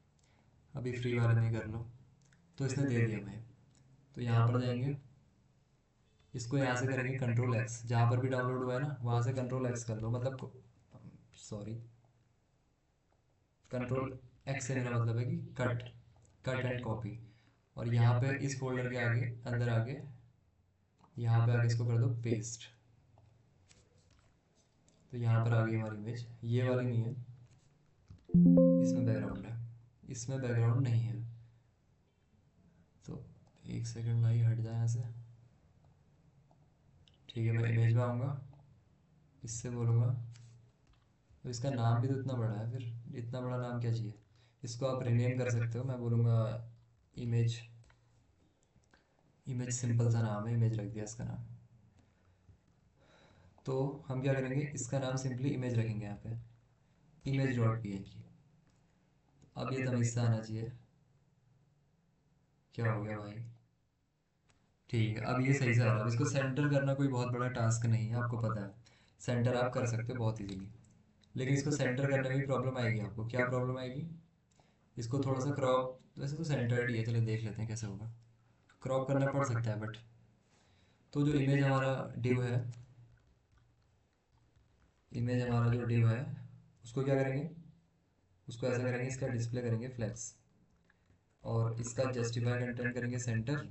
अभी फ्री वाले में ही कर लो। तो इसने दे दिया भाई, तो यहाँ पर जाएंगे, इसको यहाँ से करेंगे कंट्रोल एक्स, जहाँ पर भी डाउनलोड हुआ है ना वहाँ से कंट्रोल एक्स कर लो, मतलब सॉरी कंट्रोल एक्स से मेरा मतलब है कि कट, कट एंड कॉपी। और यहाँ पे इस फोल्डर के आगे अंदर आगे यहाँ पे आगे इसको कर दो पेस्ट। तो यहाँ पर आ गई हमारी इमेज, ये वाली नहीं है, इसमें बैकग्राउंड है, इसमें बैकग्राउंड नहीं है। तो एक सेकंड भाई हट जाए यहाँ से। ठीक है, मैं इमेज में आऊँगा, इससे बोलूँगा, तो इसका नाम भी तो इतना बड़ा है, फिर इतना बड़ा नाम क्या चाहिए। इसको आप रीनेम कर सकते हो, मैं बोलूँगा इमेज, इमेज सिंपल सा नाम है, इमेज रख दिया इसका नाम। तो हम क्या करेंगे, इसका नाम सिंपली इमेज रखेंगे यहाँ पे, image dot P N G. अब ये तमीज़ से आना चाहिए, क्या हो गया भाई। ठीक है, अब ये सही से आ रहा है। अब इसको सेंटर करना कोई बहुत बड़ा टास्क नहीं है, आपको पता है सेंटर आप कर सकते हो बहुत इजीली। लेकिन इसको सेंटर करने में भी प्रॉब्लम आएगी आपको। क्या प्रॉब्लम आएगी, इसको थोड़ा सा क्रॉप, वैसे तो सेंटर्ड ही है, चलो देख लेते हैं कैसे होगा। क्रॉप करना पड़ सकता है बट, तो जो इमेज हमारा डिव है, इमेज हमारा जो डिव है उसको क्या करेंगे, उसको ऐसा करेंगे, इसका डिस्प्ले करेंगे फ्लेक्स, और इसका जस्टिफाई कंटेंट करेंगे सेंटर,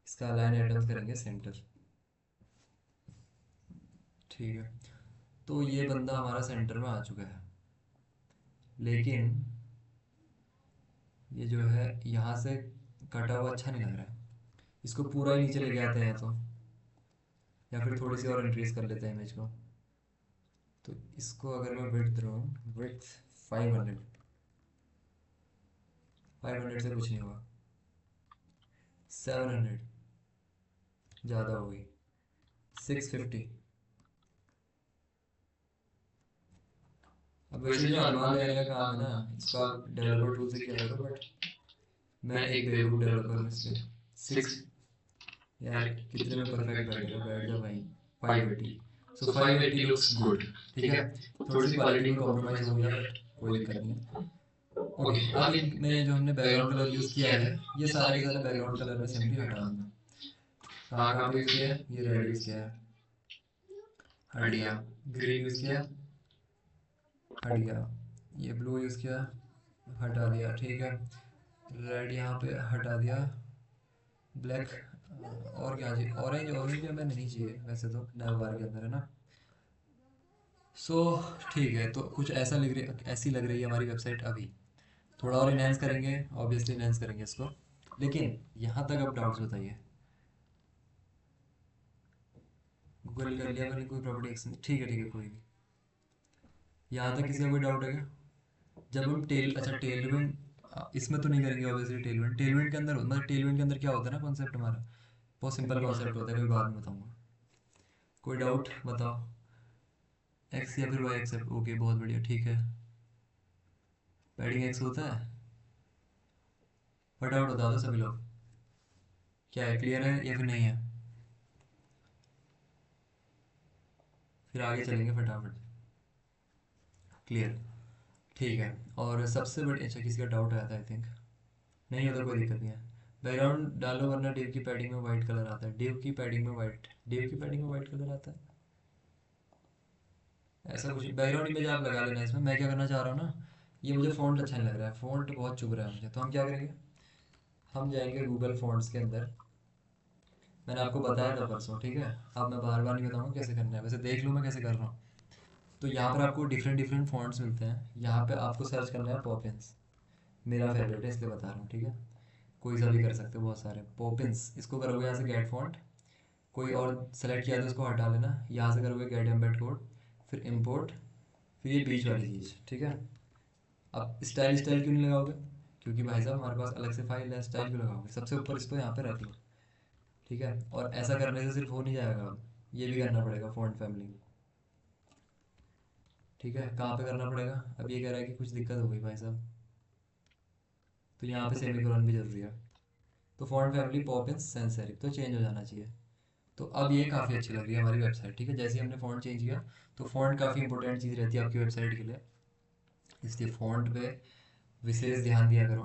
इसका अलाइन आइटम्स करेंगे सेंटर। ठीक है, तो ये बंदा हमारा सेंटर में आ चुका है। लेकिन ये जो है यहाँ से कटा हुआ अच्छा नहीं लग रहा है, इसको पूरा ही नीचे लेके आते हैं तो, या फिर थोड़ी सी और इंक्रीज कर लेते हैं इमेज को। तो इसको अगर मैं विड्थ दूँ, विड्थ 500, 500 से कुछ नहीं हुआ, 700 ज़्यादा हो गई, 650। अब वैसे जो अनुमान लगाने का काम है ना, इसको आप डेवलपर टूल से किया करो, बट मैं एक बेवकूफ़ डेवलपर हूँ इसलिए। 6 यार कितने में परफेक्ट बैठेगा, बैठ जा भाई, 580। सो 580 लुक्स गुड। ठीक है, थोड़ी सी क्वालिटी में कॉम्प्रोमाइज़ हो गया बट कोई दिक्कत नहीं है। ओके, अब इनमें जो हमने बैकग्राउंड कलर यूज़ किया है, ये सारे के सारे बैकग्राउंड कलर में सिंपली हटा दूंगा। कहाँ कहाँ पे यूज़ किया है, ये रेड यूज़ किया है, हट गया। ग्रीन यूज़ किया, हट गया। ये ब्लू यूज़ किया, हटा दिया। ठीक है, रेड यहाँ पे हटा दिया, ब्लैक, और क्या चाहिए, ऑरेंज, ऑरेंज भी हमें नहीं चाहिए वैसे तो नैव बार के अंदर है ना। सो ठीक है, तो कुछ ऐसा लग रही, ऐसी लग रही है हमारी वेबसाइट अभी। थोड़ा और इनहेंस करेंगे, ऑब्वियसली इनहेंस करेंगे इसको। लेकिन यहाँ तक अब डाउट्स बताइए। गूगल कर लिया मैंने, कोई प्रॉपर्टी एक्शन, ठीक है कोई नहीं। यहाँ तक किसी का कोई डाउट है क्या। जब हम टेल, अच्छा टेलविंड, इसमें तो नहीं करेंगे ऑब्वियसली। टेलविंड, टेलविंड के अंदर मतलब टेलविंड के अंदर क्या होता है ना, कॉन्सेप्ट हमारा बहुत सिंपल कॉन्सेप्ट होता है, कभी बाद में बताऊंगा। कोई डाउट बताओ, एक्स या फिर वाई एक्सेप्ट, ओके बहुत बढ़िया। ठीक है, पैडिंग एक्स होता है, फटाफट बता दो सभी लोग, क्या है, क्लियर है या फिर नहीं है। फिर आगे चलेंगे फटाफट, क्लियर। ठीक है, और सबसे बड़ी, अच्छा किसी का डाउट आया था आई थिंक, नहीं होता कोई दिक्कत नहीं है। बैकग्राउंड डालो वरना डिव की पैडिंग में वाइट कलर आता है, डिव की पैडिंग में वाइट, डिव की पैडिंग में वाइट कलर आता है, ऐसा कुछ। बैकग्राउंड इमेज आप लगा लेना इसमें। मैं क्या करना चाह रहा हूँ ना, ये मुझे फ़ॉन्ट अच्छा नहीं लग रहा है, फ़ॉन्ट बहुत चुभ रहा है मुझे। तो हम क्या करेंगे, हम जाएंगे गूगल फ़ॉन्ट्स के अंदर, मैंने आपको बताया था परसों, ठीक है। अब मैं बार बार नहीं बताऊँगा कैसे करना है, वैसे देख लूँ मैं कैसे कर रहा हूँ। तो यहाँ पर आपको डिफरेंट डिफरेंट फ़ॉन्ट्स मिलते हैं, यहाँ पे आपको सर्च करना है पॉपिंस, मेरा फेवरेट है इसलिए बता रहा हूँ, ठीक है। कोई सा भी कर सकते हो, बहुत सारे पॉपिंस। इसको करोगे यहाँ से गेट फॉन्ट, कोई और सेलेक्ट किया तो इसको हटा लेना, यहाँ से करोगे गेट एम्बेड कोड, फिर इम्पोर्ट, फिर ये बीच वाली चीज़, ठीक है। अब स्टाइल, स्टाइल क्यों नहीं लगाओगे, क्योंकि भाई साहब हमारे पास अलग से फाइल है, स्टाइल क्यों लगाओगे, सबसे ऊपर इसको यहाँ पे रख लो, ठीक है। और ऐसा करने से सिर्फ हो नहीं जाएगा, अब ये भी करना पड़ेगा फ़ॉन्ट फैमिली, ठीक है। कहाँ पे करना पड़ेगा, अब ये कह रहा है कि कुछ दिक्कत हो गई भाई साहब, तो यहाँ पे सेमीकोलन भी जरूरी है। तो font family Poppins sans serif तो चेंज हो जाना चाहिए। तो अब ये काफ़ी अच्छी लग रही है हमारी वेबसाइट, ठीक है। जैसे ही हमने फ़ॉन्ट चेंज किया, तो फ़ॉन्ट काफ़ी इंपॉर्टेंट चीज़ रहती है आपकी वेबसाइट के लिए, इसलिए फ़ॉन्ट पे विशेष ध्यान दिया करो।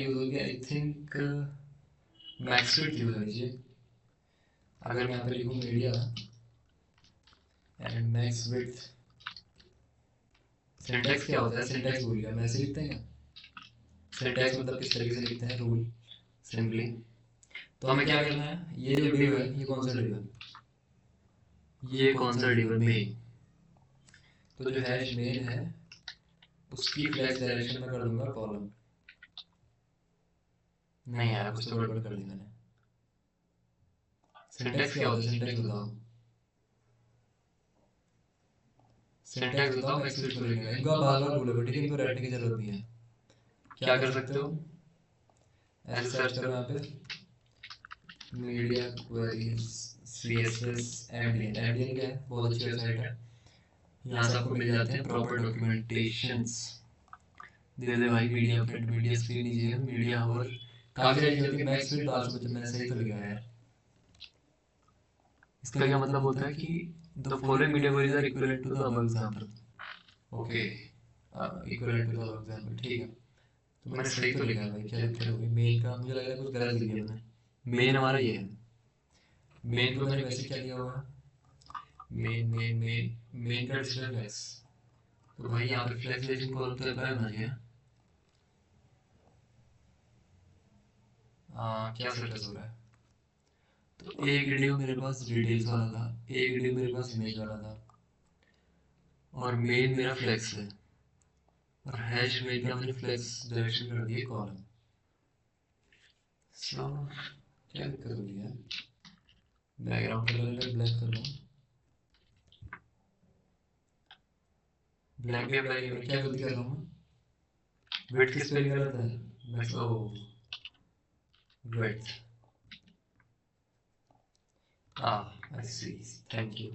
यूज होगी, I think max width use होनी चाहिए। अगर मैं यहाँ पे लिखूँ media and max width, syntax क्या होता है, सिंटैक्स भूल गया मैं, ऐसे लिखते हैं क्या? सिंटैक्स मतलब किस तरीके से लिखते हैं, रूल सिंपली। तो हमें क्या करना है, ये जो डिव है ये कौन सा डिव है, ये कौन सा डिव है, मेन। तो जो हैश मेन है उसकी फ्लेक्स डायरेक्शन में कर दूंगा कॉलम। नहीं यार कुछ तो गड़बड़ कर दी मैंने। सिंटैक्स क्या होता है, सिंटैक्स बताओ, सिंटैक्स बताओ मैक्स विड्थ को लिखने का। इनको आप बार बार भूलोगे, ठीक है, इनको रटने की जरूरत नहीं है। क्या कर सकते हो, ऐसे सर्च करो यहाँ पे media queries CSS MDN। MDN क्या है, बहुत अच्छी वेबसाइट है, यहाँ से आपको मिल जाते हैं प्रॉपर डॉक्यूमेंटेशंस। दे दे भाई मीडिया प्रिंट, मीडिया स्क्रीन लीजिए, मीडिया और काफी सारी होती है। मैक्स विड्थ 1255, मैंने सही तो लिखा है यार। इसका क्या मतलब होता है कि the following media queries are equivalent to the above example. Okay, equivalent to the above example, ठीक है। तो मैंने सही तो लिखा है भाई, क्या दिक्कत होगी? मेन का मुझे लग रहा है कुछ गलत लिख दिया मैंने। मेन हमारा ये है, मेन को मैंने वैसे क्या लिया होगा, मेन का डिस्प्ले फ्लेक्स। तो भाई यहाँ पे फ्लेक्सेशन कॉलम तो अप्लाई होना चाहिए। क्या स्टेटस हो रहा है? तो एक वीडियो मेरे पास डिटेल्स वाला था, एक वीडियो मेरे पास इमेज वाला था, और मेन मेरा फ्लेक्स है, और हैश मेन का मैंने फ्लेक्स डायरेक्शन कर दिया कॉलम। सो क्या दिक्कत हो रही है? बैकग्राउंड कलर अगर ब्लैक कर दूं, ब्लैक भी अप्लाई नहीं, क्या गलती कर रहा हूँ मैं? विड्थ की स्पेलिंग गलत है। Max O width, I see, thank you.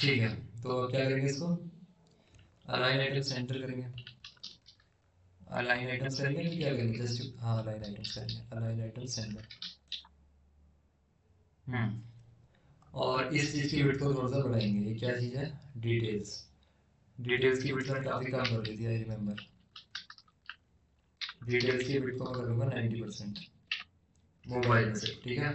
ठीक है। तो अब क्या करेंगे इसको? अलाइन आइटम सेंटर करेंगे। अलाइन आइटम्स करेंगे कि क्या करेंगे? जस्ट अलाइन आइटम्स करेंगे, अलाइन आइटम सेंटर। और इस चीज़ की विड्थ को थोड़ा सा बढ़ाएंगे। ये क्या चीज़ है? डिटेल्स। डिटेल्स की विड्थ मैंने काफ़ी कम कर दी थी, आई रिमेम्बर। डिटेल्स की विड्थ को मैं करूँगा 90% मोबाइल में से, ठीक है?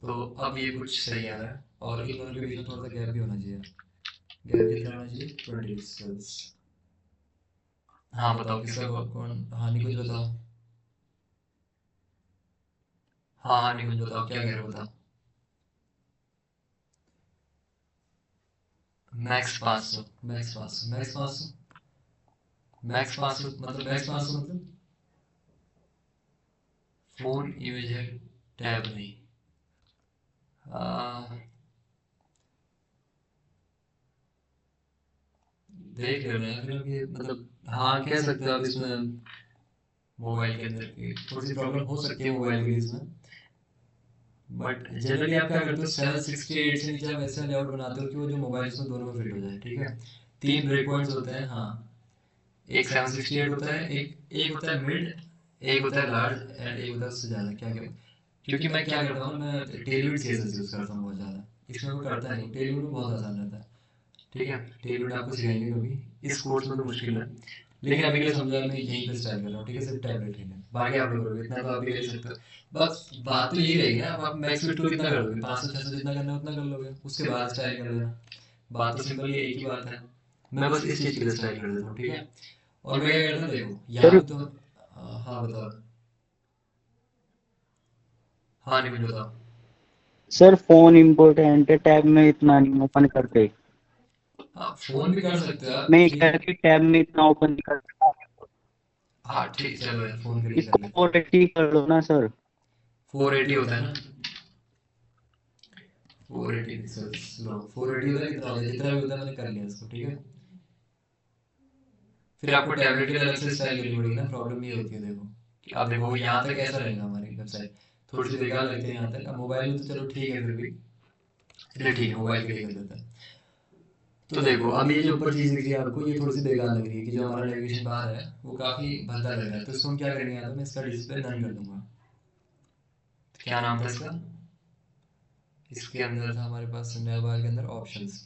तो अब ये कुछ सही आ रहा है, और इन दोनों के बीच में थोड़ा सा गैप भी होना चाहिए। गैप कितना होना चाहिए? 20 पिक्सल्स। हाँ बताओ किसका कौन? हाँ निकुंज बताओ। हाँ निकुंज बताओ, क्या कह रहे हो बताओ। मैक्स 500, मैक्स 500, मैक्स 500, मैक्स 500 मतलब मैक्स 500 मतलब फोन इमेज है, टैब नहीं। आ, देख लेना है फिर अब ये, मतलब हाँ कह सकते हो आप इसमें। मोबाइल के अंदर की थोड़ी सी प्रॉब्लम हो सकती है मोबाइल के लिए इसमें, बट जनरली आप क्या करते हो, 768 से नीचे आप ऐसा लेआउट बनाते हो कि वो जो मोबाइल उसमें दोनों में फिट हो जाए, ठीक है? 3 ब्रेक पॉइंट्स होते हैं, हाँ। एक 768 होता है, एक एक होता है मिड, एक होता है लार्ज, एंड एक होता है उससे ज़्यादा। क्या क्या? क्योंकि मैं क्या करता हूँ, मैं टेलविड सीएसएस यूज़ करता हूँ बहुत ज़्यादा। इसमें वो करता नहीं, टेलविड में बहुत आसान रहता है, ठीक है? टेलविड आपको सिखाएंगे कभी, इस कोर्स में तो मुश्किल है, लेकिन अभी के लिए समझो मैं यहीं पे स्टाइल कर रहा हूँ, ठीक है? सिर्फ टैबलेट के लिए, बाकी आप लोग करोगे, इतना तो आप भी कर ही सकते हो। बस बात तो यही रहेगी ना, अब आप मैक्स फिट को कितना कर दोगे? 500 600 जितना करना है उतना कर लोगे, उसके बाद स्टाइल कर लेना। बात तो सिंपल ही एक ही बात है। मैं बस इस चीज़ के लिए स्टाइल कर देता हूँ, ठीक है? और मैं क्या करता हूँ, देखो यहाँ सर पे तो हाँ बताओ। हाँ नहीं मुझे बताओ। सर फोन इम्पोर्टेंट है, टैब में इतना नहीं ओपन करते। हाँ फोन भी कर सकते हो आप, मैं ये कह ठीक। रहा कि टैब में इतना ओपन नहीं करता। हाँ ठीक, चलो यार फोन के लिए कर इसको लेते हैं। 480 कर लो ना सर। 480 होता है ना? 480 पिक्सल्स, लो 480 होता है, कितना हो गया? जितना भी होता है मैंने कर लिया इसको, ठीक है? फिर आपको टैबलेट के लिए अलग से स्टाइल करनी पड़ेगी ना, प्रॉब्लम ये होती है देखो, कि आप देखो यहाँ तक ऐसा रहेगा हमारी वेबसाइट, थोड़ी सी बेकार लगती है यहाँ तक। अब मोबाइल में तो चलो ठीक है फिर भी, चलिए ठीक है मोबाइल के लिए कर देते हैं। तो देखो अब ये जो ऊपर चीज़ दिख रही है आपको, ये थोड़ी सी बेकार लग रही है, कि जो हमारा नेविगेशन बार है वो काफ़ी भद्दा लग रहा है। तो इसको हम क्या करेंगे, यहाँ तो मैं इसका डिस्प्ले नन कर दूंगा। तो क्या नाम था इसका? इसके अंदर था हमारे पास नया बार के अंदर ऑप्शंस,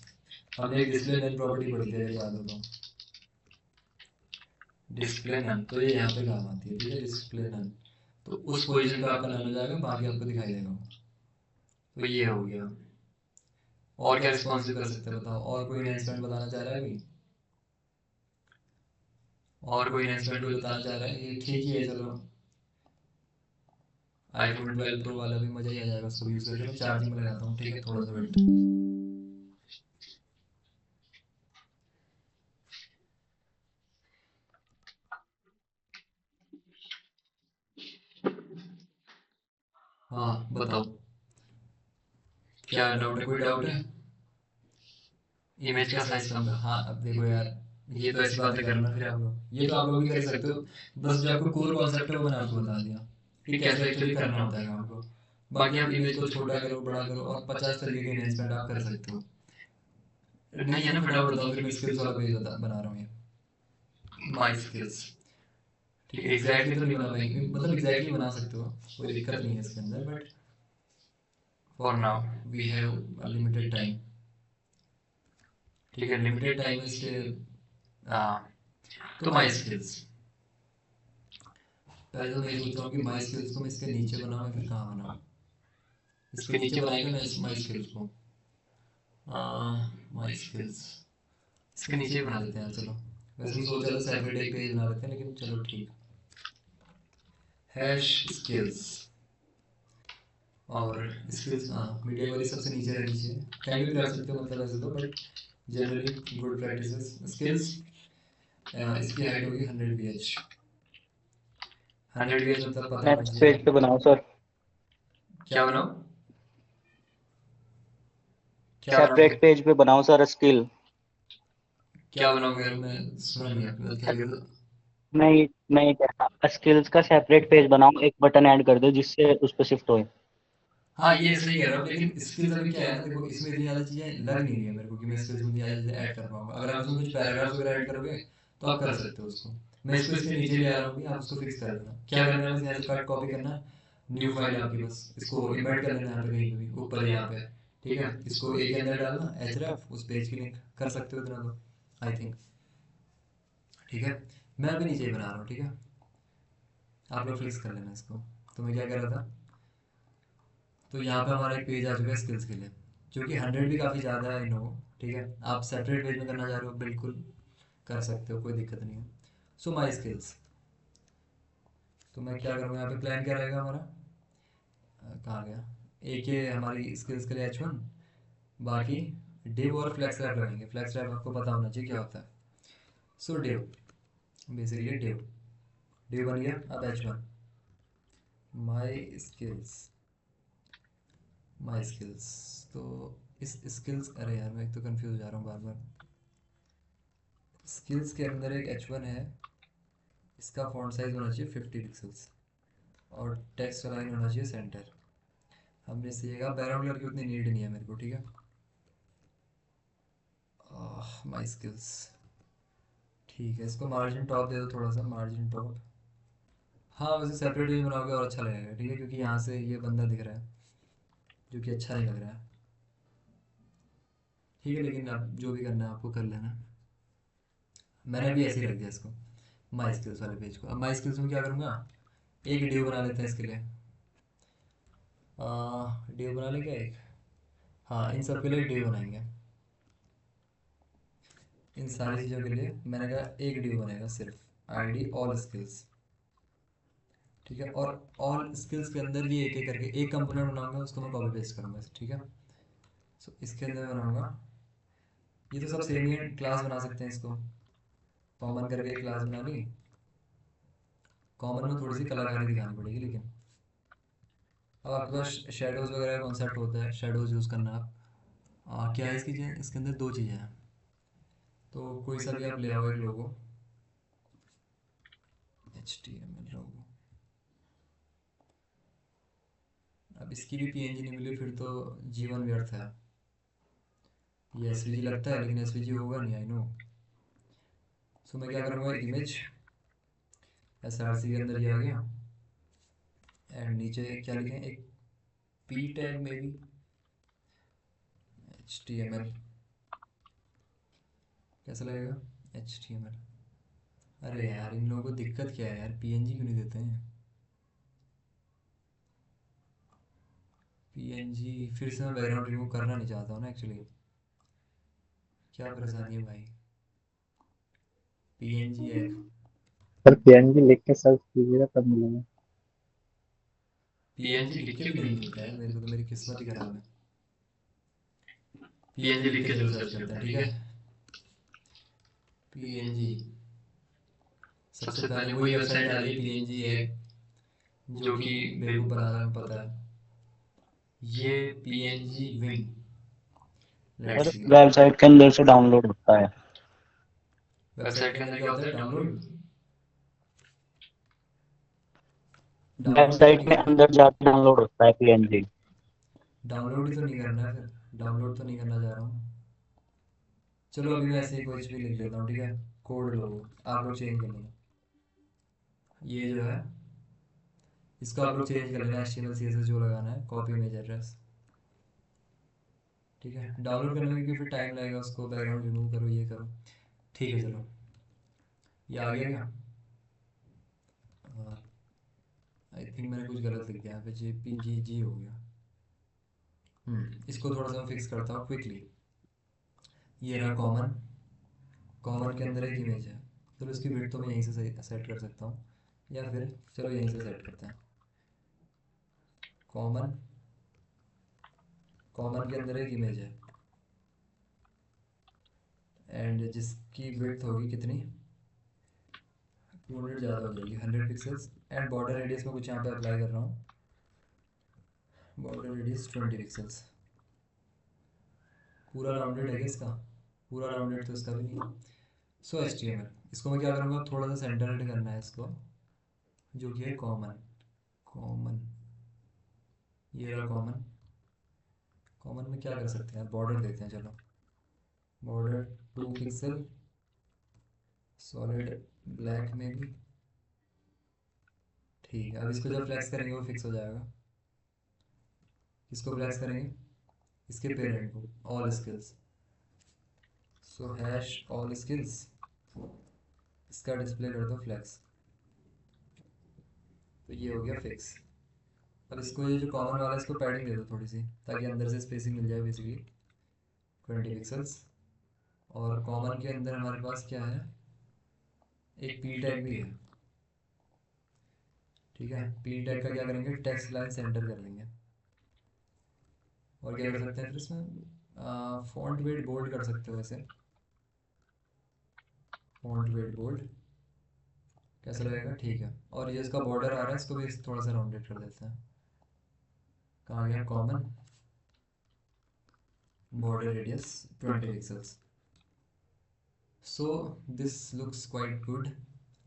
हमने एक डिस्प्ले नन प्रॉपर्टी पढ़ी थी अगर याद हो तो। डिस्प्ले नन, तो ये यहाँ पे काम आती है, ठीक है? डिस्प्ले नन, तो उस पोजीशन पे आपका नन हो जाएगा, बाकी आपको दिखाई देगा। तो ये हो गया। और क्या रिस्पॉन्सिव कर सकते हैं बताओ? और कोई इनहेंसमेंट बताना चाह रहा है कोई? और कोई इनहेंसमेंट कोई बताना चाह रहा है? ये ठीक ही है, चलो आईफोन 12 प्रो वाला भी मज़ा ही आ जाएगा उसको यूज़ करके। मैं चार्जिंग में लगाता हूँ, ठीक है? थोड़ा सा वेट। हाँ बताओ, क्या डाउट है? कोई डाउट है? इमेज का साइज कम कर, हाँ अब देखो यार, ये तो ऐसी बातें करना फिर आप लोग, ये तो आप लोग भी कर ही सकते हो। बस जो आपको कोर कॉन्सेप्ट है वो मैंने आपको बता दिया कि कैसे एक्चुअली करना होता है काम को। बाकी आप इमेज को छोटा करो, बड़ा करो, और 50 तरीके के इन्हेंसमेंट आप कर सकते हो। नहीं है ना? फटाफट बताओ, फिर मैं स्किल्स वाला पेज बना रहा हूँ ये, माई स्किल्स। ठीक है, एग्जैक्टली तो नहीं बना पाएंगे, मतलब एग्जैक्टली बना सकते हो, कोई दिक्कत नहीं है इसके अंदर, but for now we have a limited time. ठीक है, लिमिटेड टाइम इसलिए हाँ, तो माई स्किल्स, पहले तो मैं ये सोच रहा हूँ कि माई स्किल्स को मैं इसके नीचे बनाऊँ या फिर कहाँ बनाऊँ। इसके नीचे बनाएगा मैं माई स्किल्स को, माई स्किल्स इसके नीचे ही बना देते हैं चलो। वैसे तो सोचा था सेपरेट एक पेज बना लेते हैं, लेकिन चलो ठीक। हैश स्किल्स, और स्किल्स मीडिया वाली सबसे नीचे रहनी चाहिए, कहीं भी रख सकते हो मतलब ऐसे तो, but generally good practices. Skills इसकी हाइट होगी 100 ph, 100 ph मतलब पता होना नेक्स्ट चाहिए। पेज पे बनाओ सर, क्या बनाओ, क्या बनाओ, सेपरेट पेज पे बनाओ सर स्किल। क्या बनाओगे यार, मैं सुना नहीं आपकी बात, क्या कह रहे हो? नहीं, नहीं कहता, स्किल्स का सेपरेट पेज बनाओ, एक बटन ऐड कर दो जिससे उस पर शिफ्ट होए। हाँ ये सही कह रहा हूँ, लेकिन स्किल्स अभी क्या है ना, देखो इसमें इतनी ज़्यादा चीज़ें लग नहीं रही है मेरे को कि मैं स्किल्स में इतनी ज़्यादा चीज़ें ऐड कर पाऊंगा। अगर आप इसमें कुछ पैराग्राफ्स वगैरह ऐड करोगे तो आप कर सकते हो उसको। मैं इसको इसके नीचे ले आ रहा हूँ कि आप उसको फिक्स कर देना। क्या करना है, बस यहाँ से कट कॉपी करना, न्यू फाइल आपकी, बस इसको इम्बेड कर लेना यहाँ पे कहीं पे भी ऊपर यहाँ पे, ठीक है। इसको ए के अंदर डालना, href उस पेज की लिंक कर सकते हो इतना तो आई थिंक, ठीक है। मैं अभी नीचे ही बना रहा हूँ, ठीक है, आप लोग फिक्स कर लेना इसको। तो मैं क्या कर रहा था, तो यहाँ पे हमारा एक पेज आ चुका है स्किल्स के लिए, जो कि 100 भी काफ़ी ज़्यादा है, नो, ठीक है। आप सेपरेट पेज में करना चाह रहे हो, बिल्कुल कर सकते हो, कोई दिक्कत नहीं है। सो माई स्किल्स, तो मैं क्या करूँगा, यहाँ पे प्लान क्या रहेगा हमारा, कहाँ गया, एक ये हमारी स्किल्स के लिए h1, बाकी डिव और फ्लेक्स रैप लगेंगे। फ्लेक्स रैप आपको पता होना चाहिए क्या होता है। सो डिव, बेसिकली डिव, डिव बन गया। अब h1 my skills, my skills, तो इस स्किल्स, अरे यार मैं एक तो कंफ्यूज हो जा रहा हूँ बार बार। स्किल्स के अंदर एक h1 है, इसका फॉन्ट साइज होना चाहिए 50 पिक्सल्स, और टेक्स्ट अलाइन होना चाहिए सेंटर। हमने इससे जगह बैकग्राउंड कलर की उतनी नीड नहीं है मेरे को, ठीक है। माई स्किल्स, ठीक है, इसको मार्जिन टॉप दे दो, थोड़ा सा मार्जिन टॉप। हाँ वैसे सेपरेट भी बनाओगे और अच्छा लगेगा, ठीक है, क्योंकि यहाँ से ये बंदा दिख रहा है जो कि अच्छा नहीं लग रहा है, ठीक है। लेकिन अब जो भी करना है आपको कर लेना। मैंने भी ऐसे ही रख दिया इसको, माई स्किल्स वाले पेज को। अब माई स्किल्स में क्या करूँगा, एक ड्यू बना लेते हैं इसके लिए। ड्यू बना लें क्या एक, हाँ इन सब के लिए ड्यू बनाएंगे। इन सारी चीज़ों के लिए मैंने कहा एक ड्यू बनेगा सिर्फ, आईडी ऑल स्किल्स, ठीक है। और ऑल स्किल्स के अंदर भी एक एक करके एक कंपोनेंट बनाऊंगा, उसको मैं कॉपी पेस्ट करूँगा, ठीक है। सो इसके अंदर बनाऊंगा, ये तो सब सेम ही है, क्लास बना सकते हैं इसको। कॉमन करके एक क्लास बना ली, कॉमन में थोड़ी सी कलाकारी दिखानी पड़ेगी लेकिन। अब आपके पास शेडोज़ वगैरह का कॉन्सेप्ट होता है, शेडोज़ यूज़ करना आप। क्या है इसकी चीज़, इसके अंदर दो चीज़ें हैं, तो कोई सा भी आप ले आओ एक लोगो, HTML लोगो। अब इसकी भी PNG नहीं मिली, फिर तो जीवन व्यर्थ है। ये SVG लगता है लेकिन SVG होगा नहीं, आई नो। सो मैं क्या करूँगा, इमेज SRC के अंदर ये आ गया, एंड नीचे क्या लिखें, एक P टैग में भी HTML, कैसा लगेगा HTML। अरे यार इन लोगों को दिक्कत क्या है यार, PNG क्यों नहीं देते हैं। PNG फिर से मैं बैकग्राउंड रिमूव करना नहीं चाहता हूँ ना एक्चुअली, क्या परेशानी है भाई। PNG है, सर पीएनजी लिख के सर्च कीजिएगा तब मिलेगा। PNG लिख के भी नहीं मिलता है मेरे को, तो मेरी किस्मत ही खराब है। PNG लिख के चलो सर्च करते हैं, ठीक है। PNG, सबसे पहले वही वेबसाइट आ रही है PNG एक, जो कि बेवकूफ़ बना रहा है पता है, ये PNG विंग, लेट्स सर सी। वेबसाइट के अंदर से डाउनलोड होता है। वेबसाइट के अंदर क्या होता है, डाउनलोड, डाउनलोड ही तो वेबसाइट नहीं में करना है, अंदर जाके डाउनलोड होता है पीएनजी। डाउनलोड ही तो नहीं करना है, फिर डाउनलोड तो नहीं करना चाह रहा हूँ। चलो अभी मैं ऐसे ही कुछ भी लिख लेता हूँ, ठीक है। कोड लोगो आप लोग चेंज कर लेना, ये जो है इसको आप लोग चेंज कर लेना, HTML CSS जो लगाना है, कॉपी इमेज एड्रेस, ठीक है। डाउनलोड करने में क्योंकि फिर टाइम लगेगा, उसको बैकग्राउंड रिमूव करो, ये करो, ठीक है चलो। ये आ गया क्या? आई थिंक मैंने कुछ गलत लिख दिया यहाँ पे, JPGG हो गया। इसको थोड़ा सा मैं फिक्स करता हूँ क्विकली। ये रहा कॉमन, कॉमन के अंदर एक इमेज है, चलो इसकी विड्थ तो मैं यहीं से सेट कर सकता हूँ, या फिर चलो यहीं से सेट करते हैं। कॉमन, कॉमन के अंदर एक इमेज है एंड जिसकी विड्थ होगी कितनी, 200 ज़्यादा हो जाएगी, 100 पिक्सल्स। एंड बॉर्डर रेडियस में कुछ यहाँ पे अप्लाई कर रहा हूँ, बॉर्डर रेडियस 20 पिक्सल्स। पूरा राउंडेड है क्या इसका? पूरा राउंडेड तो इसका भी नहीं है। सो HTML, इसको मैं क्या करूँगा, थोड़ा सा सेंटरेड करना है इसको, जो कि है कॉमन। कॉमन, ये रहा कॉमन। कॉमन में क्या कर सकते हैं, बॉर्डर देते हैं, चलो बॉर्डर 2 पिक्सल, सॉलिड ब्लैक में भी ठीक है। अब इसको जब फ्लैक्स करेंगे वो फिक्स हो जाएगा। किसको फ्लैक्स करेंगे? इसके पेरेंट को, ऑल स्किल्स। सो हैश ऑल स्किल्स, इसका डिस्प्ले कर दो फ्लैक्स, तो ये हो गया फिक्स। अब इसको ये जो कॉमन वाला है इसको पैडिंग दे दो थोड़ी सी, ताकि अंदर से स्पेसिंग मिल जाए बेसिकली 20 पिक्सल्स। और कॉमन के अंदर हमारे पास क्या है, एक पी टैग भी है, ठीक है। पी टैग का क्या करेंगे, टेक्स्ट लाइन सेंटर कर लेंगे। और क्या कर सकते हैं फिर इसमें, फॉन्ट वेट बोल्ड कर सकते हो वैसे, फॉन्ट वेट बोल्ड कैसा लगेगा, ठीक है। और ये इसका बॉर्डर आ रहा है, इसको भी थोड़ा सा राउंडेड कर देते हैं। कहाँ गया common, border radius 20 pixels. So this looks quite good,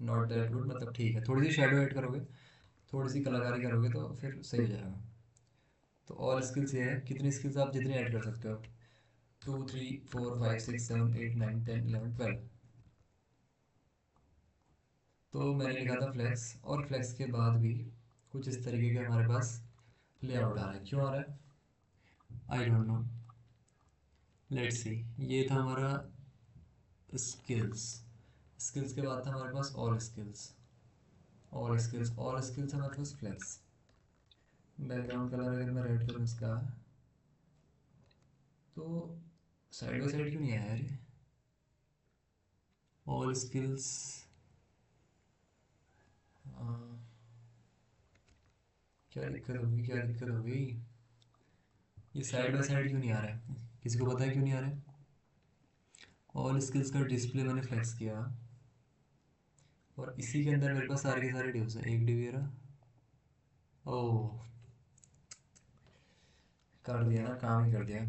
not that good, मतलब ठीक है। थोड़ी सी शेडो ऐड करोगे, थोड़ी सी कलाकारी करोगे तो फिर सही हो जाएगा। तो ऑल स्किल्स ये है, कितनी स्किल्स आप जितनी ऐड कर सकते हो, 2 3 4 5 6 7 8 9 10 11 12। तो मैंने लिखा था फ्लेक्स, और फ्लेक्स के बाद भी कुछ इस तरीके के हमारे पास लेआउट आ रहा है। क्यों आ रहा है, I don't know, let's see. ये था हमारा स्किल्स, स्किल्स के बाद था हमारे पास all skills, all skills, all skills हमारे पास फ्लेक्स। बैकग्राउंड कलर अगर मैं रेड करूँ इसका, तो साइड बाय साइड क्यों नहीं आया यार, ऑल स्किल्स क्या दिक्कत होगी, क्या दिक्कत होगी, ये साइड बाय साइड क्यों नहीं आ रहा है, किसी को पता है क्यों नहीं आ रहा है? ऑल स्किल्स का डिस्प्ले मैंने फ्लेक्स किया, और इसी के अंदर मेरे पास सारे के सारे डिव्स हैं, एक डिव ये रहा। ओह, कर दिया ना, काम ही कर दिया,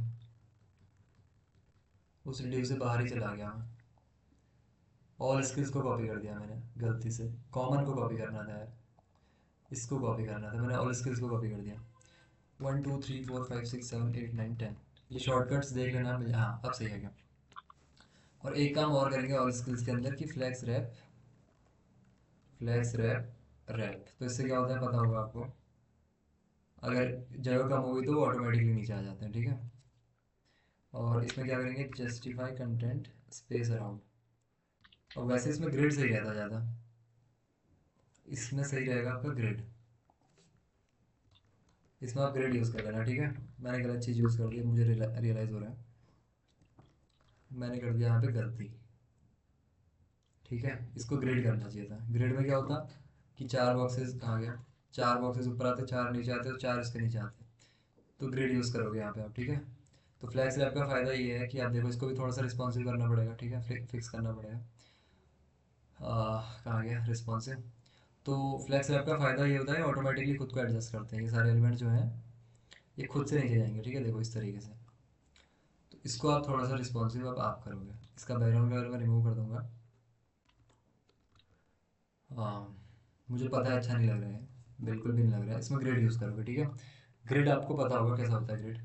उस डिव से बाहर ही चला गया मैं। ऑल स्किल्स को कॉपी कर दिया मैंने गलती से, कॉमन को कॉपी करना था यार, इसको कॉपी करना था, मैंने ऑल स्किल्स को कॉपी कर दिया। 1 2 3 4 5 6 7 8 9 10, ये शॉर्टकट्स देख लेना मुझे, हाँ अब सही है क्या। और एक काम और करेंगे ऑल स्किल्स के अंदर कि flex wrap, flex wrap wrap, तो इससे क्या होता है पता होगा आपको, अगर जगह कम होगी तो वो ऑटोमेटिकली नीचे आ जाते हैं, ठीक है। और इसमें क्या करेंगे, जस्टिफाई कंटेंट स्पेस अराउंड, और वैसे इसमें ग्रिड सही रहता ज़्यादा, इसमें सही रहेगा आपका ग्रिड, इसमें आप ग्रिड यूज़ कर लेना, ठीक है। मैंने गलत चीज़ यूज़ कर दी, मुझे रियलाइज़ हो रहा है, मैंने कर दिया यहाँ पे गलती, ठीक है। इसको ग्रिड करना चाहिए था। ग्रिड में क्या होता कि 4 बॉक्सेस कहाँ गया, 4 बॉक्सेस ऊपर आते, 4 नीचे आते, तो 4 इसके नीचे आते, तो ग्रिड यूज़ करोगे यहाँ पे आप, ठीक है। तो फ्लैक्स रैप का फ़ायदा ये है कि आप देखो इसको भी थोड़ा सा रिस्पॉन्सिव करना पड़ेगा, ठीक है, फिक्स करना पड़ेगा। कहाँ गया रिस्पॉन्सिव। तो फ्लैक्स रैप का फ़ायदा ये होता है ऑटोमेटिकली खुद को एडजस्ट करते हैं, ये सारे एलिमेंट जो हैं ये खुद से नीचे जाएंगे, ठीक है, देखो इस तरीके से। तो इसको आप थोड़ा सा रिस्पॉन्सिव अब आप करोगे। इसका बैकग्राउंड कलर मैं रिमूव कर दूंगा, हाँ मुझे पता है अच्छा नहीं लग रहा है, बिल्कुल भी नहीं लग रहा है। इसमें ग्रिड यूज़ करोगे, ठीक है। ग्रिड आपको पता होगा कैसा होता है ग्रिड,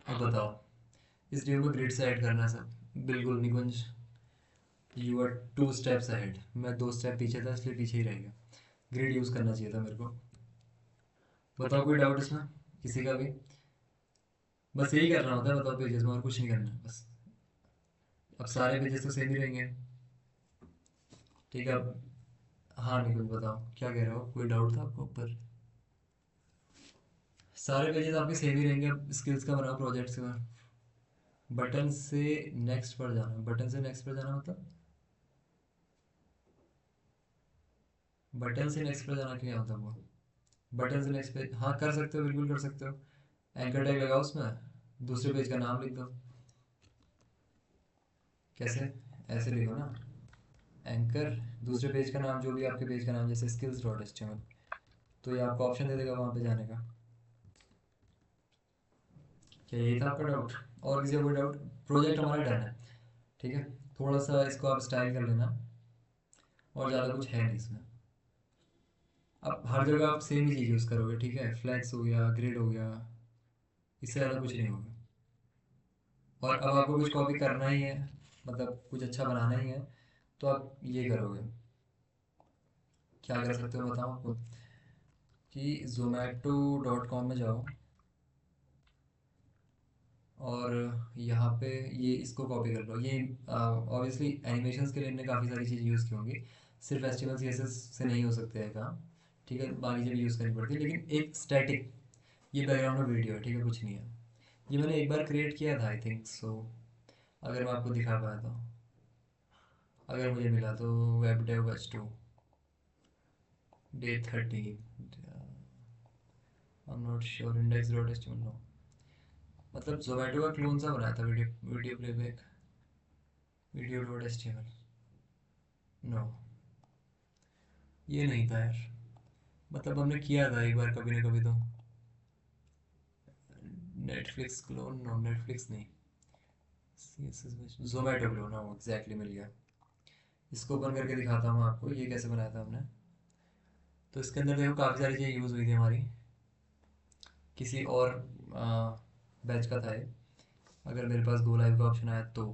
अब बताओ इस वीडियो में ग्रिड से ऐड करना है सब, बिल्कुल निकुंज, यू आर 2 स्टेप्स अहेड, मैं 2 स्टेप पीछे था इसलिए पीछे ही रह गया। ग्रिड यूज़ करना चाहिए था मेरे को। बताओ कोई डाउट इसमें किसी का भी, बस यही करना होता है, बताओ पेजेस में और कुछ नहीं करना, बस अब सारे पेजेस तो सेम ही रहेंगे, ठीक है। अब हाँ निकुल बताओ क्या कह रहे हो, कोई डाउट था आपको ऊपर? सारे पेजेस आपके सेम ही रहेंगे। अब स्किल्स का बनाओ, प्रोजेक्ट्स का। बटन से नेक्स्ट पर जाना, बटन से नेक्स्ट पर जाना मतलब बटन से नेक्स्ट पर जाना क्या होता है वो? बटन से नेक्स्ट पे हाँ कर सकते हो, बिल्कुल कर सकते हो। एंकर टैग लगाओ उसमें, दूसरे पेज का नाम लिख दो। कैसे? ऐसे लिखो ना, एंकर दूसरे पेज का नाम, जो भी आपके पेज का नाम, जैसे skills डॉट एचटीएमएल, तो ये आपको ऑप्शन दे देगा वहाँ पे जाने का। क्या यही था आपका डाउट? और किसी का कोई डाउट? प्रोजेक्ट हमारा डन है, ठीक है। थोड़ा सा इसको आप स्टाइल कर लेना, और ज़्यादा कुछ है नहीं इसमें। अब हर जगह आप सेम ही चीज़ यूज़ करोगे, ठीक है। फ्लैक्स हो गया, ग्रिड हो गया, इससे ज़्यादा कुछ नहीं होगा। और अब आपको कुछ कॉपी करना ही है, मतलब कुछ अच्छा बनाना ही है, तो आप ये करोगे। क्या कर सकते हो बताओ आपको, कि zomato.com में जाओ, और यहाँ पे ये इसको कॉपी कर लो। ये ऑब्वियसली एनिमेशंस के लिए इनने काफ़ी सारी चीज़ें यूज़ की होंगी, सिर्फ HTML CSS से नहीं हो सकते हैं काम, ठीक है। बाकी चीज़ें यूज़ करनी पड़ती है, लेकिन एक स्टैटिक ये बैकग्राउंड में वीडियो है, ठीक है, कुछ नहीं है। ये मैंने एक बार क्रिएट किया था आई थिंक सो, अगर मैं आपको दिखा पाया तो, अगर मुझे मिला तो, web dev H2 day 13, I am not sure, index.html no, मतलब जोमेटो का क्लोन सा बनाया था, video video playback video.html no, ये नहीं था यार। मतलब हमने किया था एक बार कभी ना कभी तो। नेटफ्लिक्स क्लोन नो, नेटफ्लिक्स नहीं, जोमेटो क्लोन, हाँ एग्जैक्टली मिल गया। इसको ओपन करके दिखाता हूँ आपको ये कैसे बनाया था हमने। तो इसके अंदर देखो काफ़ी सारी चीज़ें यूज़ हुई थी हमारी, किसी और बैच का था ये। अगर मेरे पास गो लाइव का ऑप्शन आया तो,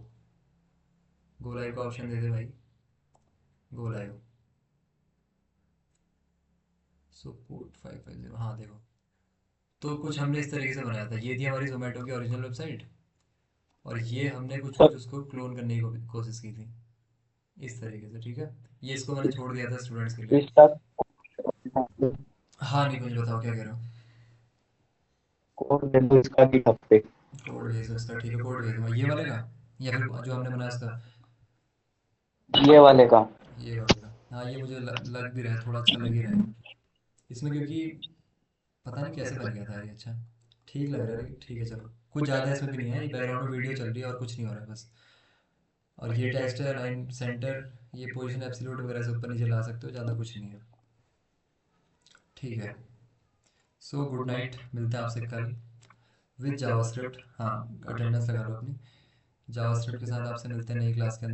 गो लाइव का ऑप्शन दे दे भाई, गो लाइव सपोर्ट 550, हाँ देखो। तो कुछ हमने इस तरीके से बनाया था, ये थी हमारी जोमेटो की ओरिजिनल वेबसाइट, और ये हमने कुछ कुछ उसको क्लोन करने की कोशिश की थी इस तरीके से, ठीक है। ये इसको मैंने छोड़ दिया था स्टूडेंट्स के लिए। इसका हाँ नहीं, कुछ बताओ क्या कह रहे हो? कोड दे दो इसका गिटहब पे। कोड भेज दो इसका, ठीक है, कोड भेज दूंगा ये वाले का, या फिर जो हमने बनाया उसका? ये वाले का। ये वाले का, हाँ ये मुझे लग भी रहा है, थोड़ा अच्छा लग ही रहा है इसमें, क्योंकि पता नहीं कैसे बन गया था ये, अच्छा ठीक लग रहा है, लेकिन ठीक है चलो, कुछ ज़्यादा इसमें भी नहीं है। ये बैकग्राउंड में वीडियो चल रही है और कुछ नहीं हो रहा है बस। और ये टेक्स्ट है, लाइन सेंटर, ये पोजीशन एब्सोल्यूट वगैरह से ऊपर नीचे ला सकते हो, ज़्यादा कुछ नहीं है, ठीक है। सो गुड नाइट, मिलते हैं आपसे कल विद जावास्क्रिप्ट। हाँ अटेंडेंस लगा लो अपनी, जावास्क्रिप्ट के साथ आपसे मिलते हैं नई क्लास के अंदर।